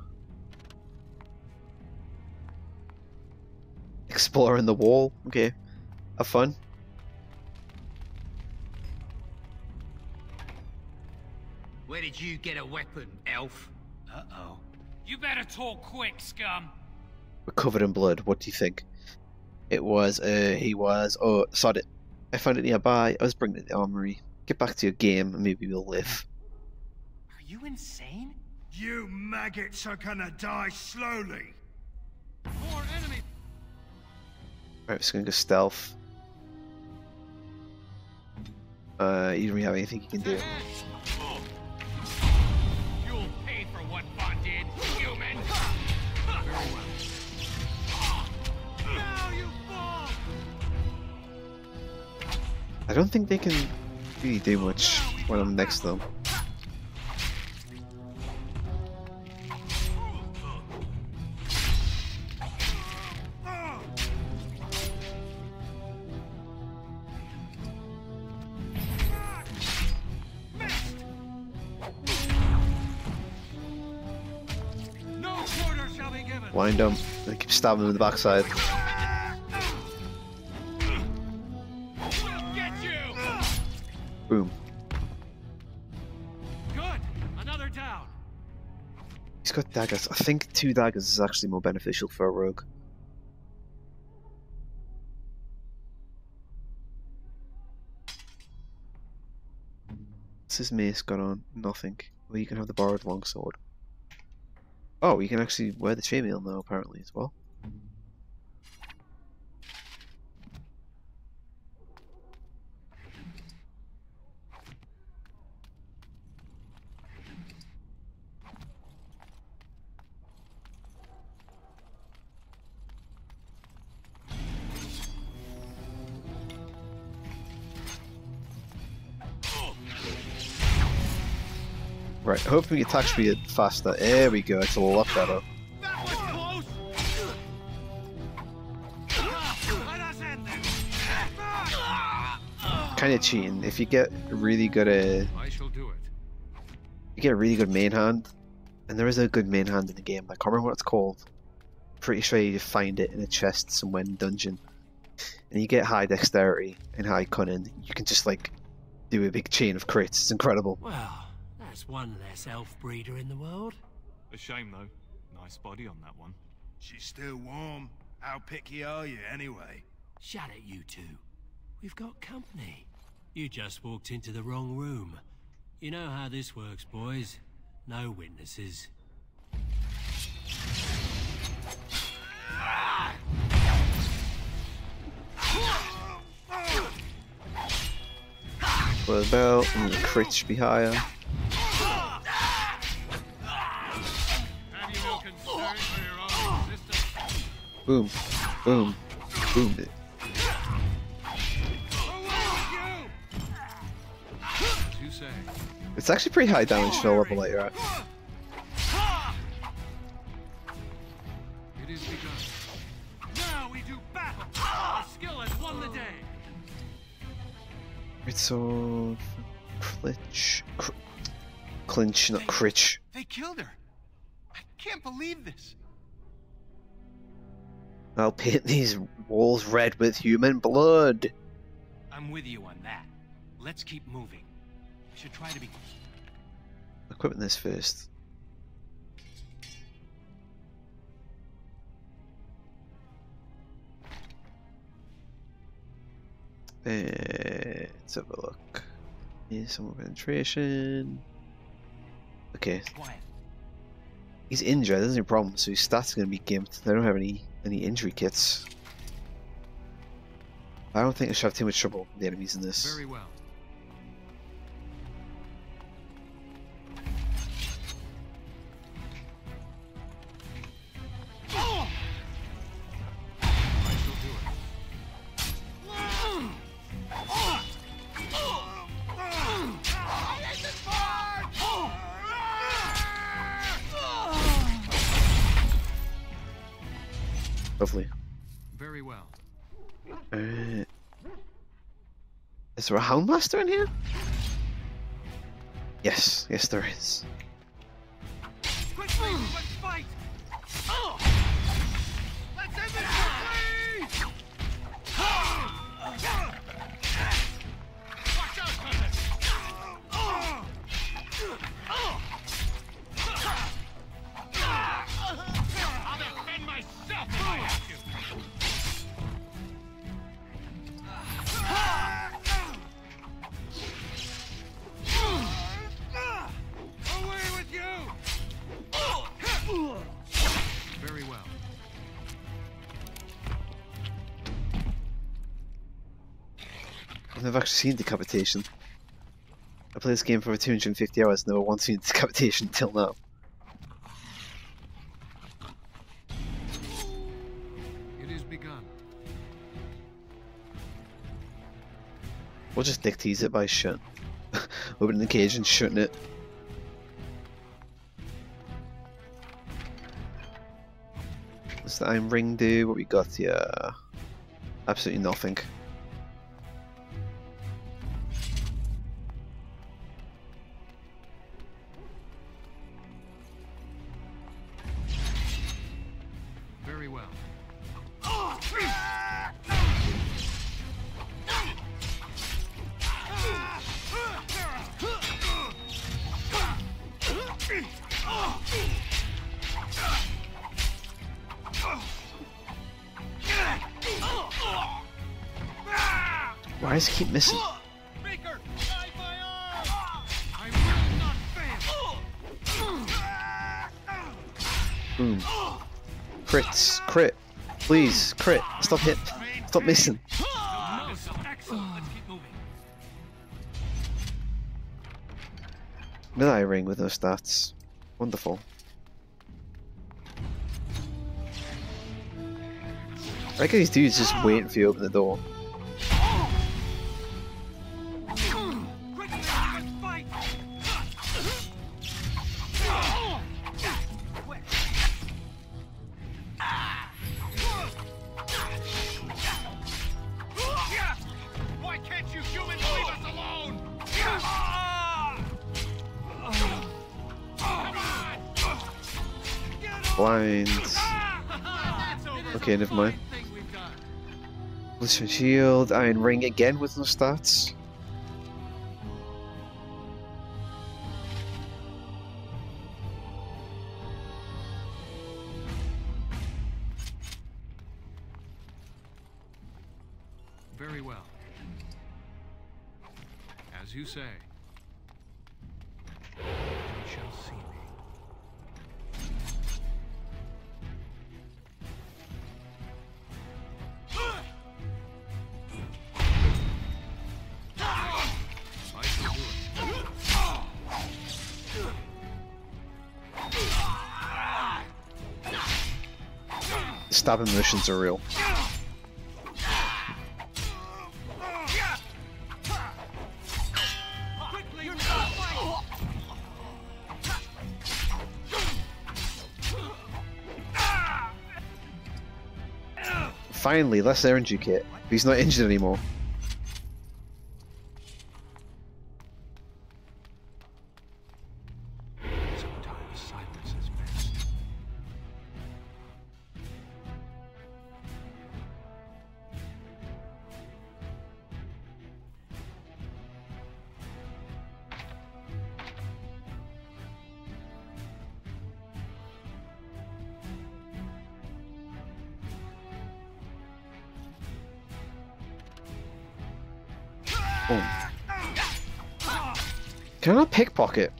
Exploring the wall. Okay. Have fun. Where did you get a weapon, elf? Uh-oh. You better talk quick, scum! We're covered in blood. What do you think? It was, he was... Oh, sod it. I found it nearby. I was bringing it to the armory. Get back to your game and maybe we'll live. Are you insane? You maggots are gonna die slowly. More enemy. Alright, just gonna go stealth. You don't really have anything you can do. You'll pay for what Vaughn did, human! Very well. Now you fall! I don't think they can really do much when I'm next to them. Wind them. They keep stabbing him in the backside. Boom. Good. Another down. He's got daggers. I think 2 daggers is actually more beneficial for a rogue. What's his mace got on? Nothing. Well, you can have the borrowed longsword. Oh, you can actually wear the chainmail now, apparently, as well. Right, hopefully attack speed faster. There we go, it's a lot better. Kind of cheating. If you get really good at, I shall do it. you get a really good main hand, and there is a good main hand in the game. I can't remember what it's called. Pretty sure you find it in a chest somewhere in the dungeon, and you get high dexterity and high cunning. You can just like do a big chain of crits. It's incredible. Well, that's one less elf breeder in the world. A shame though. Nice body on that one. She's still warm. How picky are you, anyway? Shut it, you two. We've got company. You just walked into the wrong room. You know how this works, boys. No witnesses. For the belt, and the crit should be higher. Boom, boom, boom. It's actually pretty high damage for the level that you're at. It is begun. Now we do battle. Our skill has won the day. Right, so clinch, not critch. They killed her. I can't believe this. I'll paint these walls red with human blood. I'm with you on that. Let's keep moving. We should try to be... Equipping this first. Let's have a look. Here's some more penetration. Okay. He's injured, there's no problem, so his stats are going to be gimped. They don't have any injury kits. I don't think I should have too much trouble with the enemies in this. Very well. Lovely. Very well. Is there a Houndmaster in here? Yes, yes there is. Quickly, let's fight! Oh! Let's end this quickly! Watch out, Hunter! I'll defend myself if I have to! Away with you! Very well. I've never actually seen decapitation. I played this game for over 250 hours, never once seen decapitation till now. It is begun. We'll just dick tease it by shutting. Opening the cage and shutting it. What's the iron ring do? What we got here? Absolutely nothing. Very well. Why does it keep missing? Maker, guide my arm! I will not fail! Boom. Crits. Crit. Please. Crit. Stop hit. Stop missing. Excellent. Let's keep moving. Mid-eye ring with no stats. Wonderful. I like how these dudes just waiting for you to open the door. Why can't you humans leave us alone? Blind. Okay, never mind. Bloodshed shield, iron ring again with no stats. Very well. As you say. You shall see me. I shall do The stabbing motions are real. Finally, less energy kit. He's not injured anymore. Sometimes silence is best. Boom. Can I not pickpocket?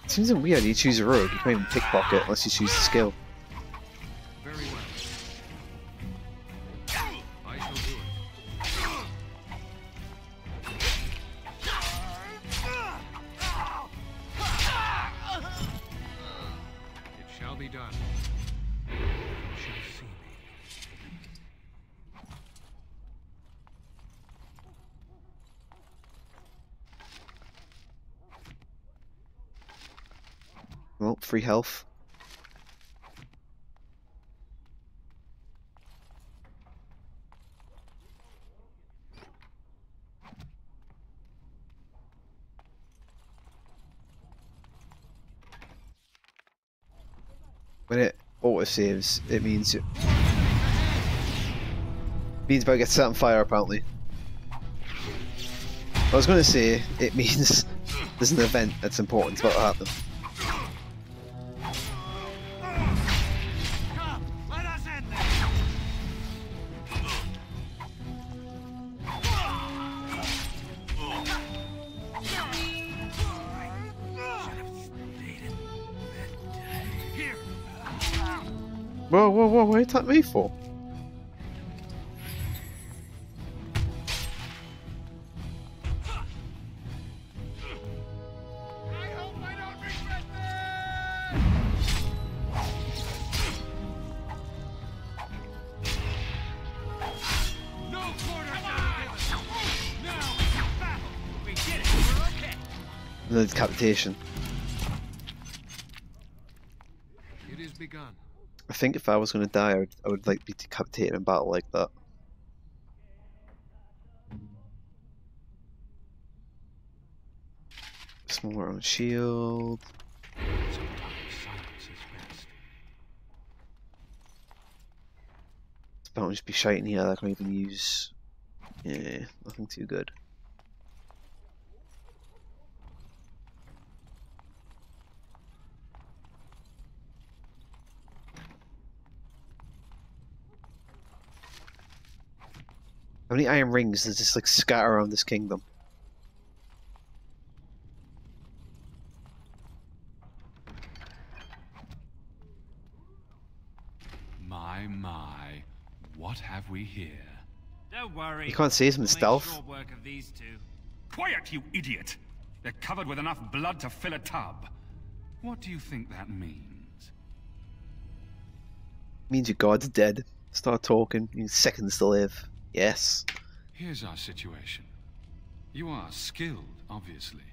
Seems weird. You choose a rogue, you can't even pickpocket unless you choose the skill. Very well. I shall do it. It shall be done. You shall see me. Well, free health. When it auto-saves, it means it means about to get set on fire, apparently. I was going to say, it means there's an event that's important about to happen. Whoa, whoa, whoa, what are you attacking me for? The decapitation. It is begun. I think if I was going to die, I would like be decapitated in battle like that. Smaller on shield. It's about to just be shite in here. I can't even use. Yeah, nothing too good. How many iron rings does this like scatter around this kingdom? My, what have we here? Don't worry. You can't see some stealth. Short work of these two. Quiet, you idiot! They're covered with enough blood to fill a tub. What do you think that means? Means your god's dead. Start talking. You need seconds to live. Yes. Here's our situation. You are skilled, obviously.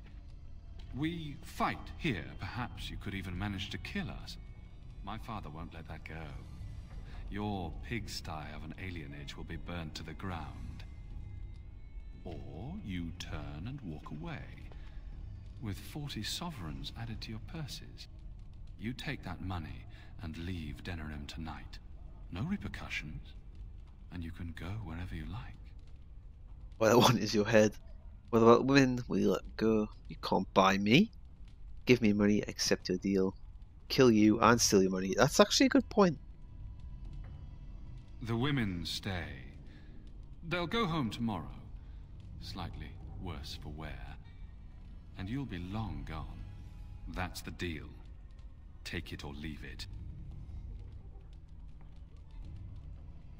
We fight here. Perhaps you could even manage to kill us. My father won't let that go. Your pigsty of an alienage will be burnt to the ground. Or you turn and walk away, with 40 sovereigns added to your purses. You take that money and leave Denerim tonight. No repercussions, and you can go wherever you like. What I want is your head. What about women? Will you let go? You can't buy me. Give me money, accept your deal. Kill you and steal your money. That's actually a good point. The women stay. They'll go home tomorrow. Slightly worse for wear. And you'll be long gone. That's the deal. Take it or leave it.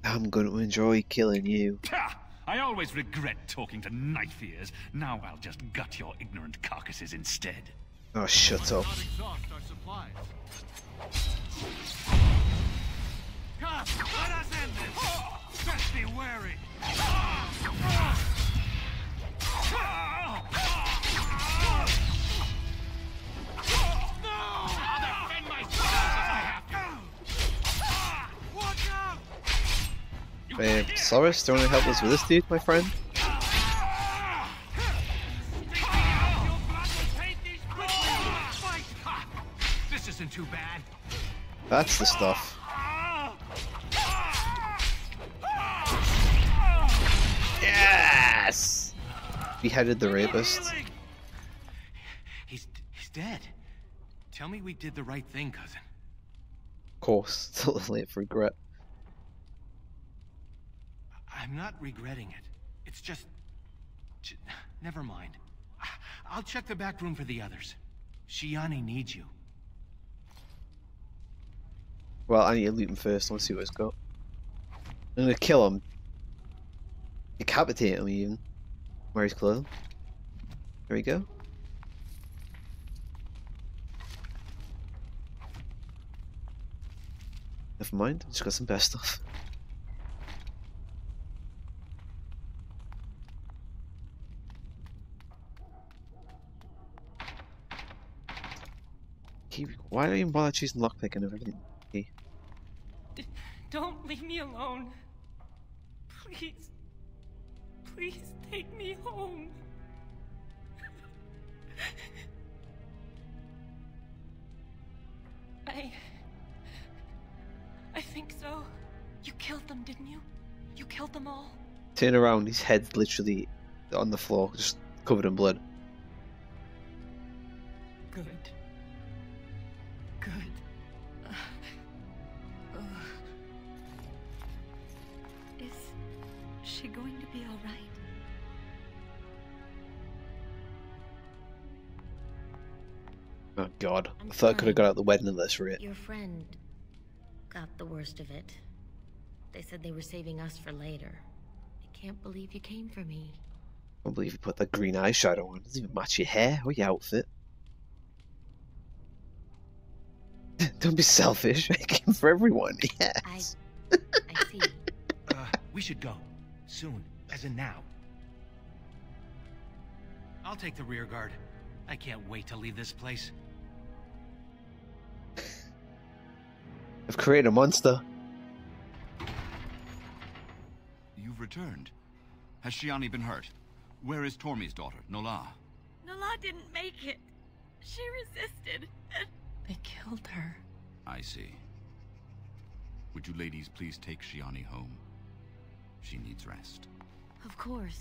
I'm going to enjoy killing you. Ha! I always regret talking to knife ears. Now I'll just gut your ignorant carcasses instead. Oh, shut up. Come, let us end this. Just be wary. I'll defend myself as I have to. Watch out! Soris, do you want to help us with this dude, my friend? This isn't too bad. That's the stuff. Yes! Beheaded the rapist. He's dead. Tell me we did the right thing, cousin. Of course, it's a little late for regret. I'm not regretting it. It's just... Never mind. I'll check the back room for the others. Shiani needs you. Well, I need to loot him first. Let's see what he's got. I'm gonna kill him. Decapitate him even. Where he's clothes. There we go. Never mind, just got some best stuff. Why don't you even bother choosing lockpick and everything? Don't leave me alone. Please. Please take me home. didn't you? You killed them all? Turn around, his head's literally on the floor, just covered in blood. Good. Good. Is she going to be all right? Oh god, I thought I could have got out the wedding at this rate. Your friend got the worst of it. They said they were saving us for later. I can't believe you came for me. I can't believe you put that green eyeshadow on. It doesn't even match your hair or your outfit. Don't be selfish. I came for everyone. Yes. I see. We should go. Soon. As in now. I'll take the rear guard. I can't wait to leave this place. I've created a monster. You've returned. Has Shiani been hurt? Where is Tormi's daughter, Nola? Nola didn't make it. She resisted. They killed her. I see. Would you ladies please take Shiani home? She needs rest. Of course.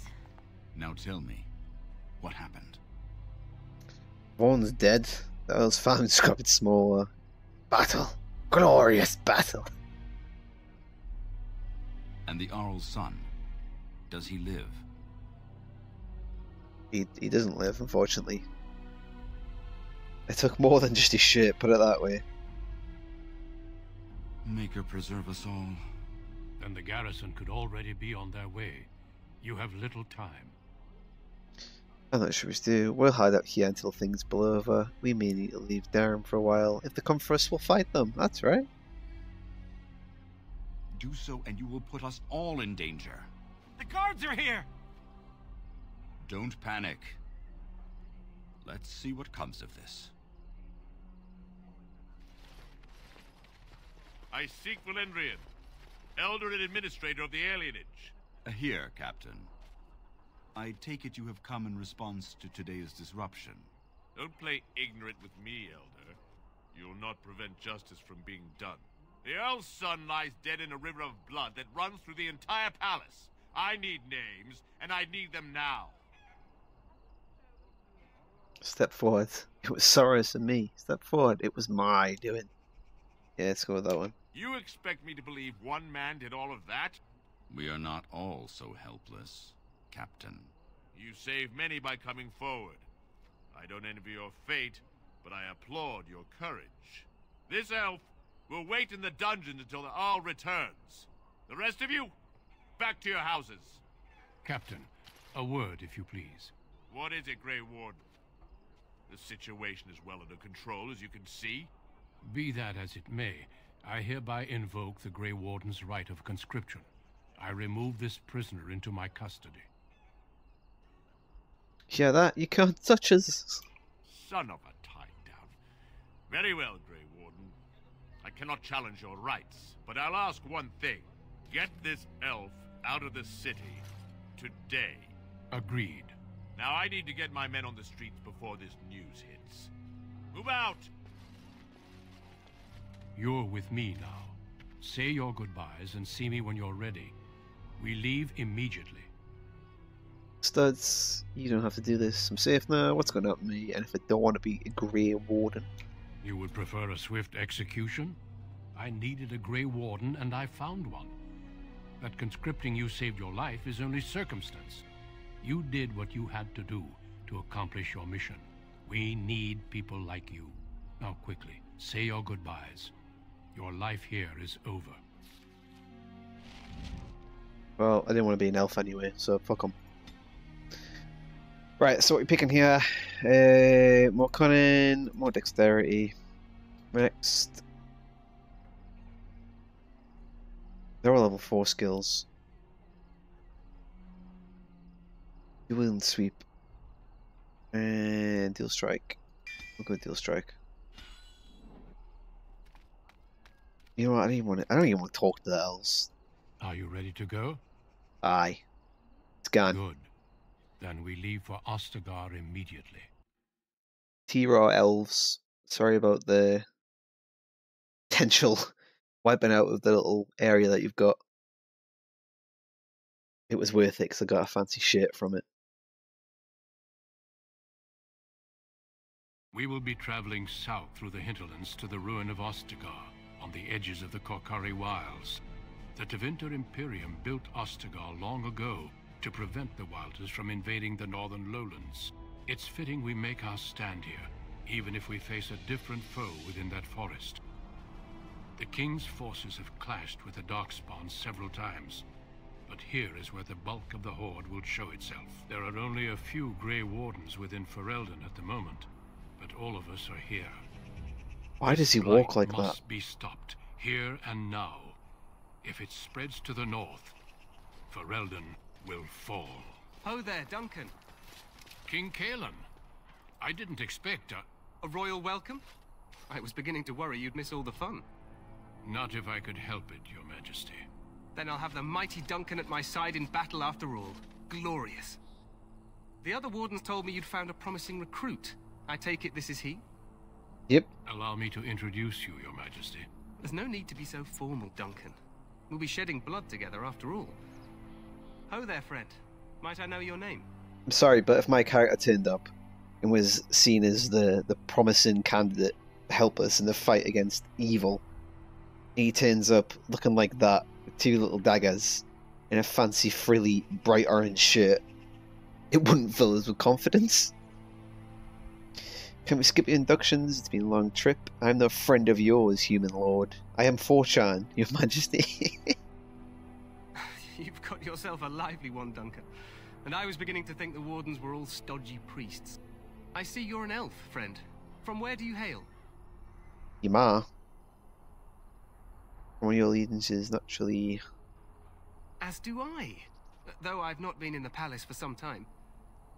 Now tell me, what happened? Vaughn's dead. The Earl's family's got a bit smaller. Battle. Glorious battle. And the Arl's son, does he live? He doesn't live, unfortunately. It took more than just his shirt, put it that way. Maker preserve us all. Then the garrison could already be on their way. You have little time. I'm not sure what to do. We'll hide out here until things blow over. We may need to leave Durham for a while. If they come for us, we'll fight them. That's right. Do so and you will put us all in danger. The guards are here! Don't panic. Let's see what comes of this. I seek Valendrian, Elder and Administrator of the Alienage. Here, Captain. I take it you have come in response to today's disruption. Don't play ignorant with me, Elder. You'll not prevent justice from being done. The Earl's son lies dead in a river of blood that runs through the entire palace. I need names, and I need them now. Step forward. It was Soros and me. Step forward. It was my doing. Yeah, let's go with that one. You expect me to believe one man did all of that? We are not all so helpless, Captain. You saved many by coming forward. I don't envy your fate, but I applaud your courage. This elf will wait in the dungeons until the Arl returns. The rest of you, back to your houses. Captain, a word, if you please. What is it, Grey Warden? The situation is well under control, as you can see. Be that as it may, I hereby invoke the Grey Warden's right of conscription. I remove this prisoner into my custody. Hear that? You can't touch us. Son of a tie-down. Very well, Grey Warden. I cannot challenge your rights, but I'll ask one thing. Get this elf out of the city today. Agreed. Now I need to get my men on the streets before this news hits. Move out! You're with me now. Say your goodbyes and see me when you're ready. We leave immediately. Studs, you don't have to do this. I'm safe now. What's going to happen to me? And if I don't want to be a Grey Warden? You would prefer a swift execution? I needed a Grey Warden, and I found one. That conscripting you saved your life is only circumstance. You did what you had to do to accomplish your mission. We need people like you. Now quickly, say your goodbyes. Your life here is over. Well, I didn't want to be an elf anyway, so fuck 'em. Right, so what are we picking here? More cunning, more dexterity. Next. They're all level 4 skills. Duel and sweep. And deal strike. We'll go with deal strike. You know what? I don't even want to talk to the elves. Are you ready to go? Aye. It's gone. Good. Then we leave for Ostagar immediately. T-Raw elves. Sorry about the potential wiping out of the little area that you've got. it was worth it because I got a fancy shirt from it. We will be traveling south through the hinterlands to the ruin of Ostagar, on the edges of the Korkari Wilds. The Tevinter Imperium built Ostagar long ago to prevent the Wilders from invading the northern lowlands. It's fitting we make our stand here, even if we face a different foe within that forest. The King's forces have clashed with the Darkspawn several times, but here is where the bulk of the Horde will show itself. There are only a few Grey Wardens within Ferelden at the moment, but all of us are here. Why does he walk like that? Must be stopped, here and now. If it spreads to the north, Ferelden will fall. Ho there, Duncan. King Kaelan. I didn't expect a royal welcome? I was beginning to worry you'd miss all the fun. Not if I could help it, Your Majesty. Then I'll have the mighty Duncan at my side in battle after all. Glorious. The other wardens told me you'd found a promising recruit. I take it this is he? Yep. Allow me to introduce you, Your Majesty. There's no need to be so formal, Duncan. We'll be shedding blood together after all. Ho there, friend. Might I know your name? I'm sorry, but if my character turned up and was seen as the promising candidate to help us in the fight against evil, he turns up looking like that, with two little daggers, in a fancy, frilly, bright orange shirt, it wouldn't fill us with confidence. Can we skip your inductions? It's been a long trip. I'm no friend of yours, human lord. I am Forchan, Your Majesty. You've got yourself a lively one, Duncan. And I was beginning to think the wardens were all stodgy priests. I see you're an elf, friend. From where do you hail? Yama. One of your allegiances naturally. As do I. Though I've not been in the palace for some time.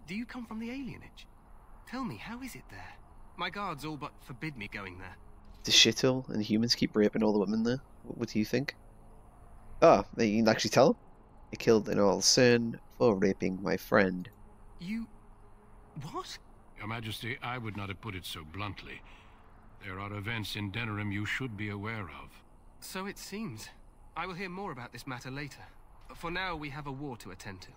Do you come from the alienage? Tell me, how is it there? My guards all but forbid me going there. It's a shithole, and humans keep raping all the women there. What do you think? Ah, you can actually tell. I killed an old son for raping my friend. You... what? Your Majesty, I would not have put it so bluntly. There are events in Denerim you should be aware of. So it seems. I will hear more about this matter later. For now, we have a war to attend to.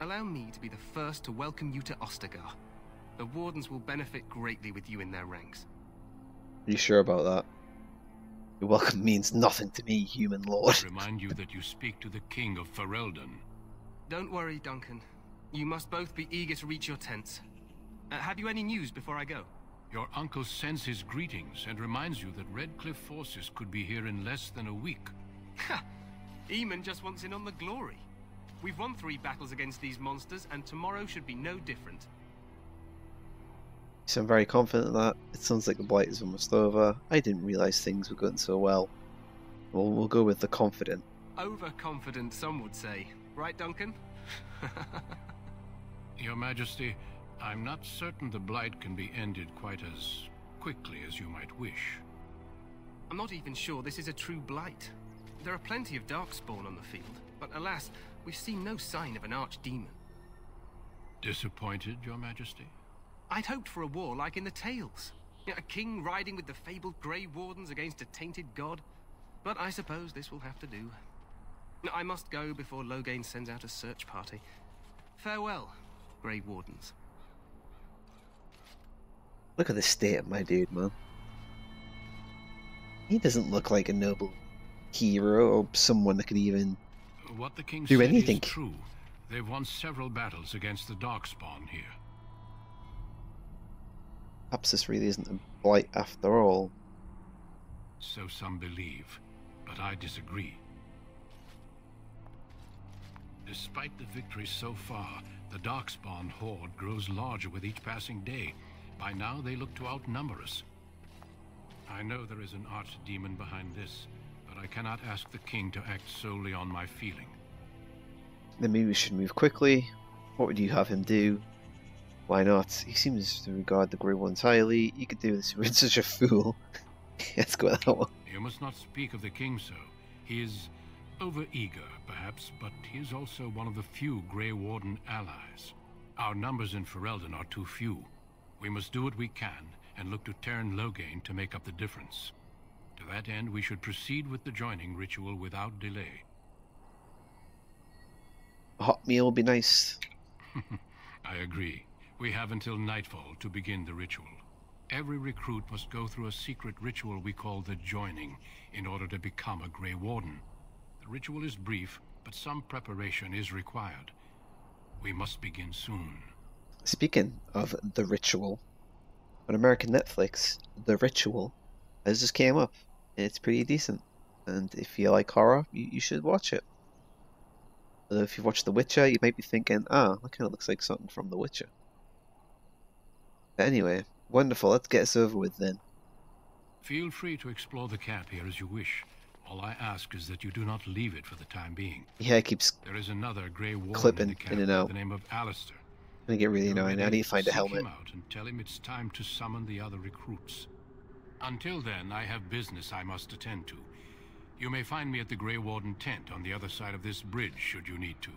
Allow me to be the first to welcome you to Ostagar. The wardens will benefit greatly with you in their ranks. Are you sure about that? Your welcome means nothing to me, human lord. I remind you that you speak to the King of Ferelden. Don't worry, Duncan. You must both be eager to reach your tents. Have you any news before I go? Your uncle sends his greetings and reminds you that Redcliffe forces could be here in less than a week. Ha! Eamon just wants in on the glory. We've won 3 battles against these monsters, and tomorrow should be no different. So I'm very confident of that. It sounds like the blight is almost over. I didn't realise things were going so well. We'll go with the confident. Overconfident, some would say. Right, Duncan? Your Majesty, I'm not certain the blight can be ended quite as quickly as you might wish. I'm not even sure this is a true blight. There are plenty of darkspawn on the field, but alas, we've seen no sign of an archdemon. Disappointed, Your Majesty? I'd hoped for a war like in the tales. A king riding with the fabled Grey Wardens against a tainted god. But I suppose this will have to do. I must go before Loghain sends out a search party. Farewell, Grey Wardens. Look at the state of my dude, man. He doesn't look like a noble hero or someone that could even what the king do said anything. Is true. They've won several battles against the Darkspawn here. Perhaps this really isn't a blight after all. So some believe, but I disagree. Despite the victory so far, the Darkspawn horde grows larger with each passing day. By now they look to outnumber us. I know there is an archdemon behind this, but I cannot ask the king to act solely on my feeling. Then maybe we should move quickly. What would you have him do? Why not? He seems to regard the Grey Ones highly. You could do this. You're such a fool. Let's go with that one. You must not speak of the king so. He is over-eager, perhaps, but he is also one of the few Grey Warden allies. Our numbers in Ferelden are too few. We must do what we can, and look to Teyrn Loghain to make up the difference. To that end, we should proceed with the joining ritual without delay. A hot meal would be nice. I agree. We have until nightfall to begin the ritual. Every recruit must go through a secret ritual we call the joining in order to become a Grey Warden. The ritual is brief, but some preparation is required. We must begin soon. Speaking of the ritual, on American Netflix, The Ritual has just came up. It's pretty decent, and if you like horror, you should watch it. If you've watched The Witcher, you might be thinking, that kind of looks like something from The Witcher. But anyway, wonderful. Let's get this over with then. Feel free to explore the camp here as you wish. All I ask is that you do not leave it for the time being. Yeah, it keeps there is another Grey Warden clipping in the camp in and out. by the name of Alistair. It's gonna get really annoying. I need to find a helmet. Seek him out and tell him it's time to summon the other recruits. Until then, I have business I must attend to. You may find me at the Grey Warden tent on the other side of this bridge, should you need to.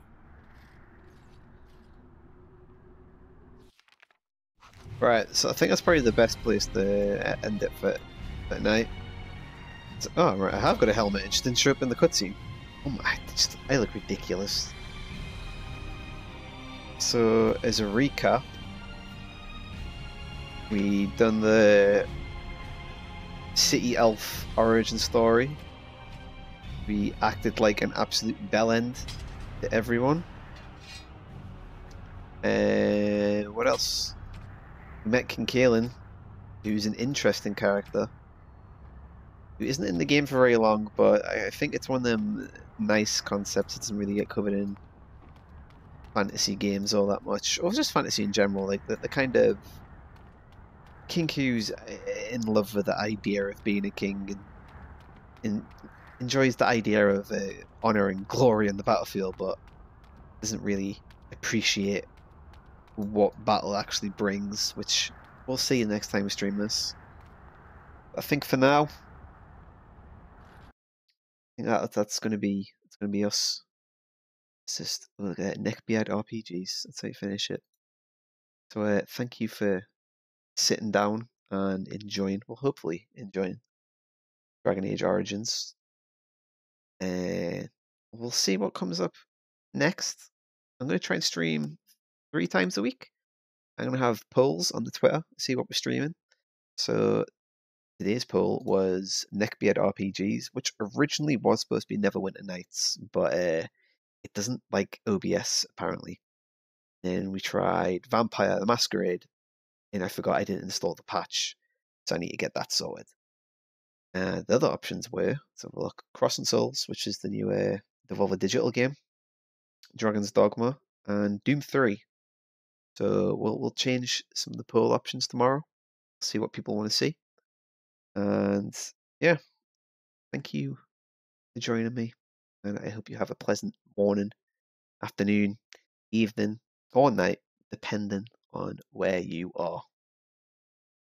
Right, so I think that's probably the best place to end it for night. So, oh, right, I have got a helmet. It just didn't show up in the cutscene. Oh my, I look ridiculous. So, as a recap, we done the City Elf origin story. We acted like an absolute bellend to everyone. What else? We met King Kaelin, who's an interesting character. Who isn't in the game for very long, but I think it's one of them nice concepts that doesn't really get covered in fantasy games all that much, or just fantasy in general. Like the kind of king who's in love with the idea of being a king and enjoys the idea of honor and glory on the battlefield, but doesn't really appreciate what battle actually brings, which we'll see next time we stream this. I think for now, I think that's going to be us. It's just look at neckbeard RPGs. That's how you finish it. So thank you for sitting down and enjoying, well, hopefully enjoying Dragon Age Origins. We'll see what comes up next. I'm going to try and stream 3 times a week. I'm going to have polls on the Twitter, see what we're streaming. So today's poll was Neckbeard RPGs, which originally was supposed to be Neverwinter Nights, but it doesn't like OBS apparently. Then we tried Vampire the Masquerade, and I forgot I didn't install the patch, so I need to get that sorted. The other options were, let's have a look, Cross and Souls, which is the new Devolver Digital game, Dragon's Dogma, and Doom 3. So we'll change some of the poll options tomorrow, see what people want to see. And yeah, thank you for joining me, and I hope you have a pleasant morning, afternoon, evening, or night, depending on where you are.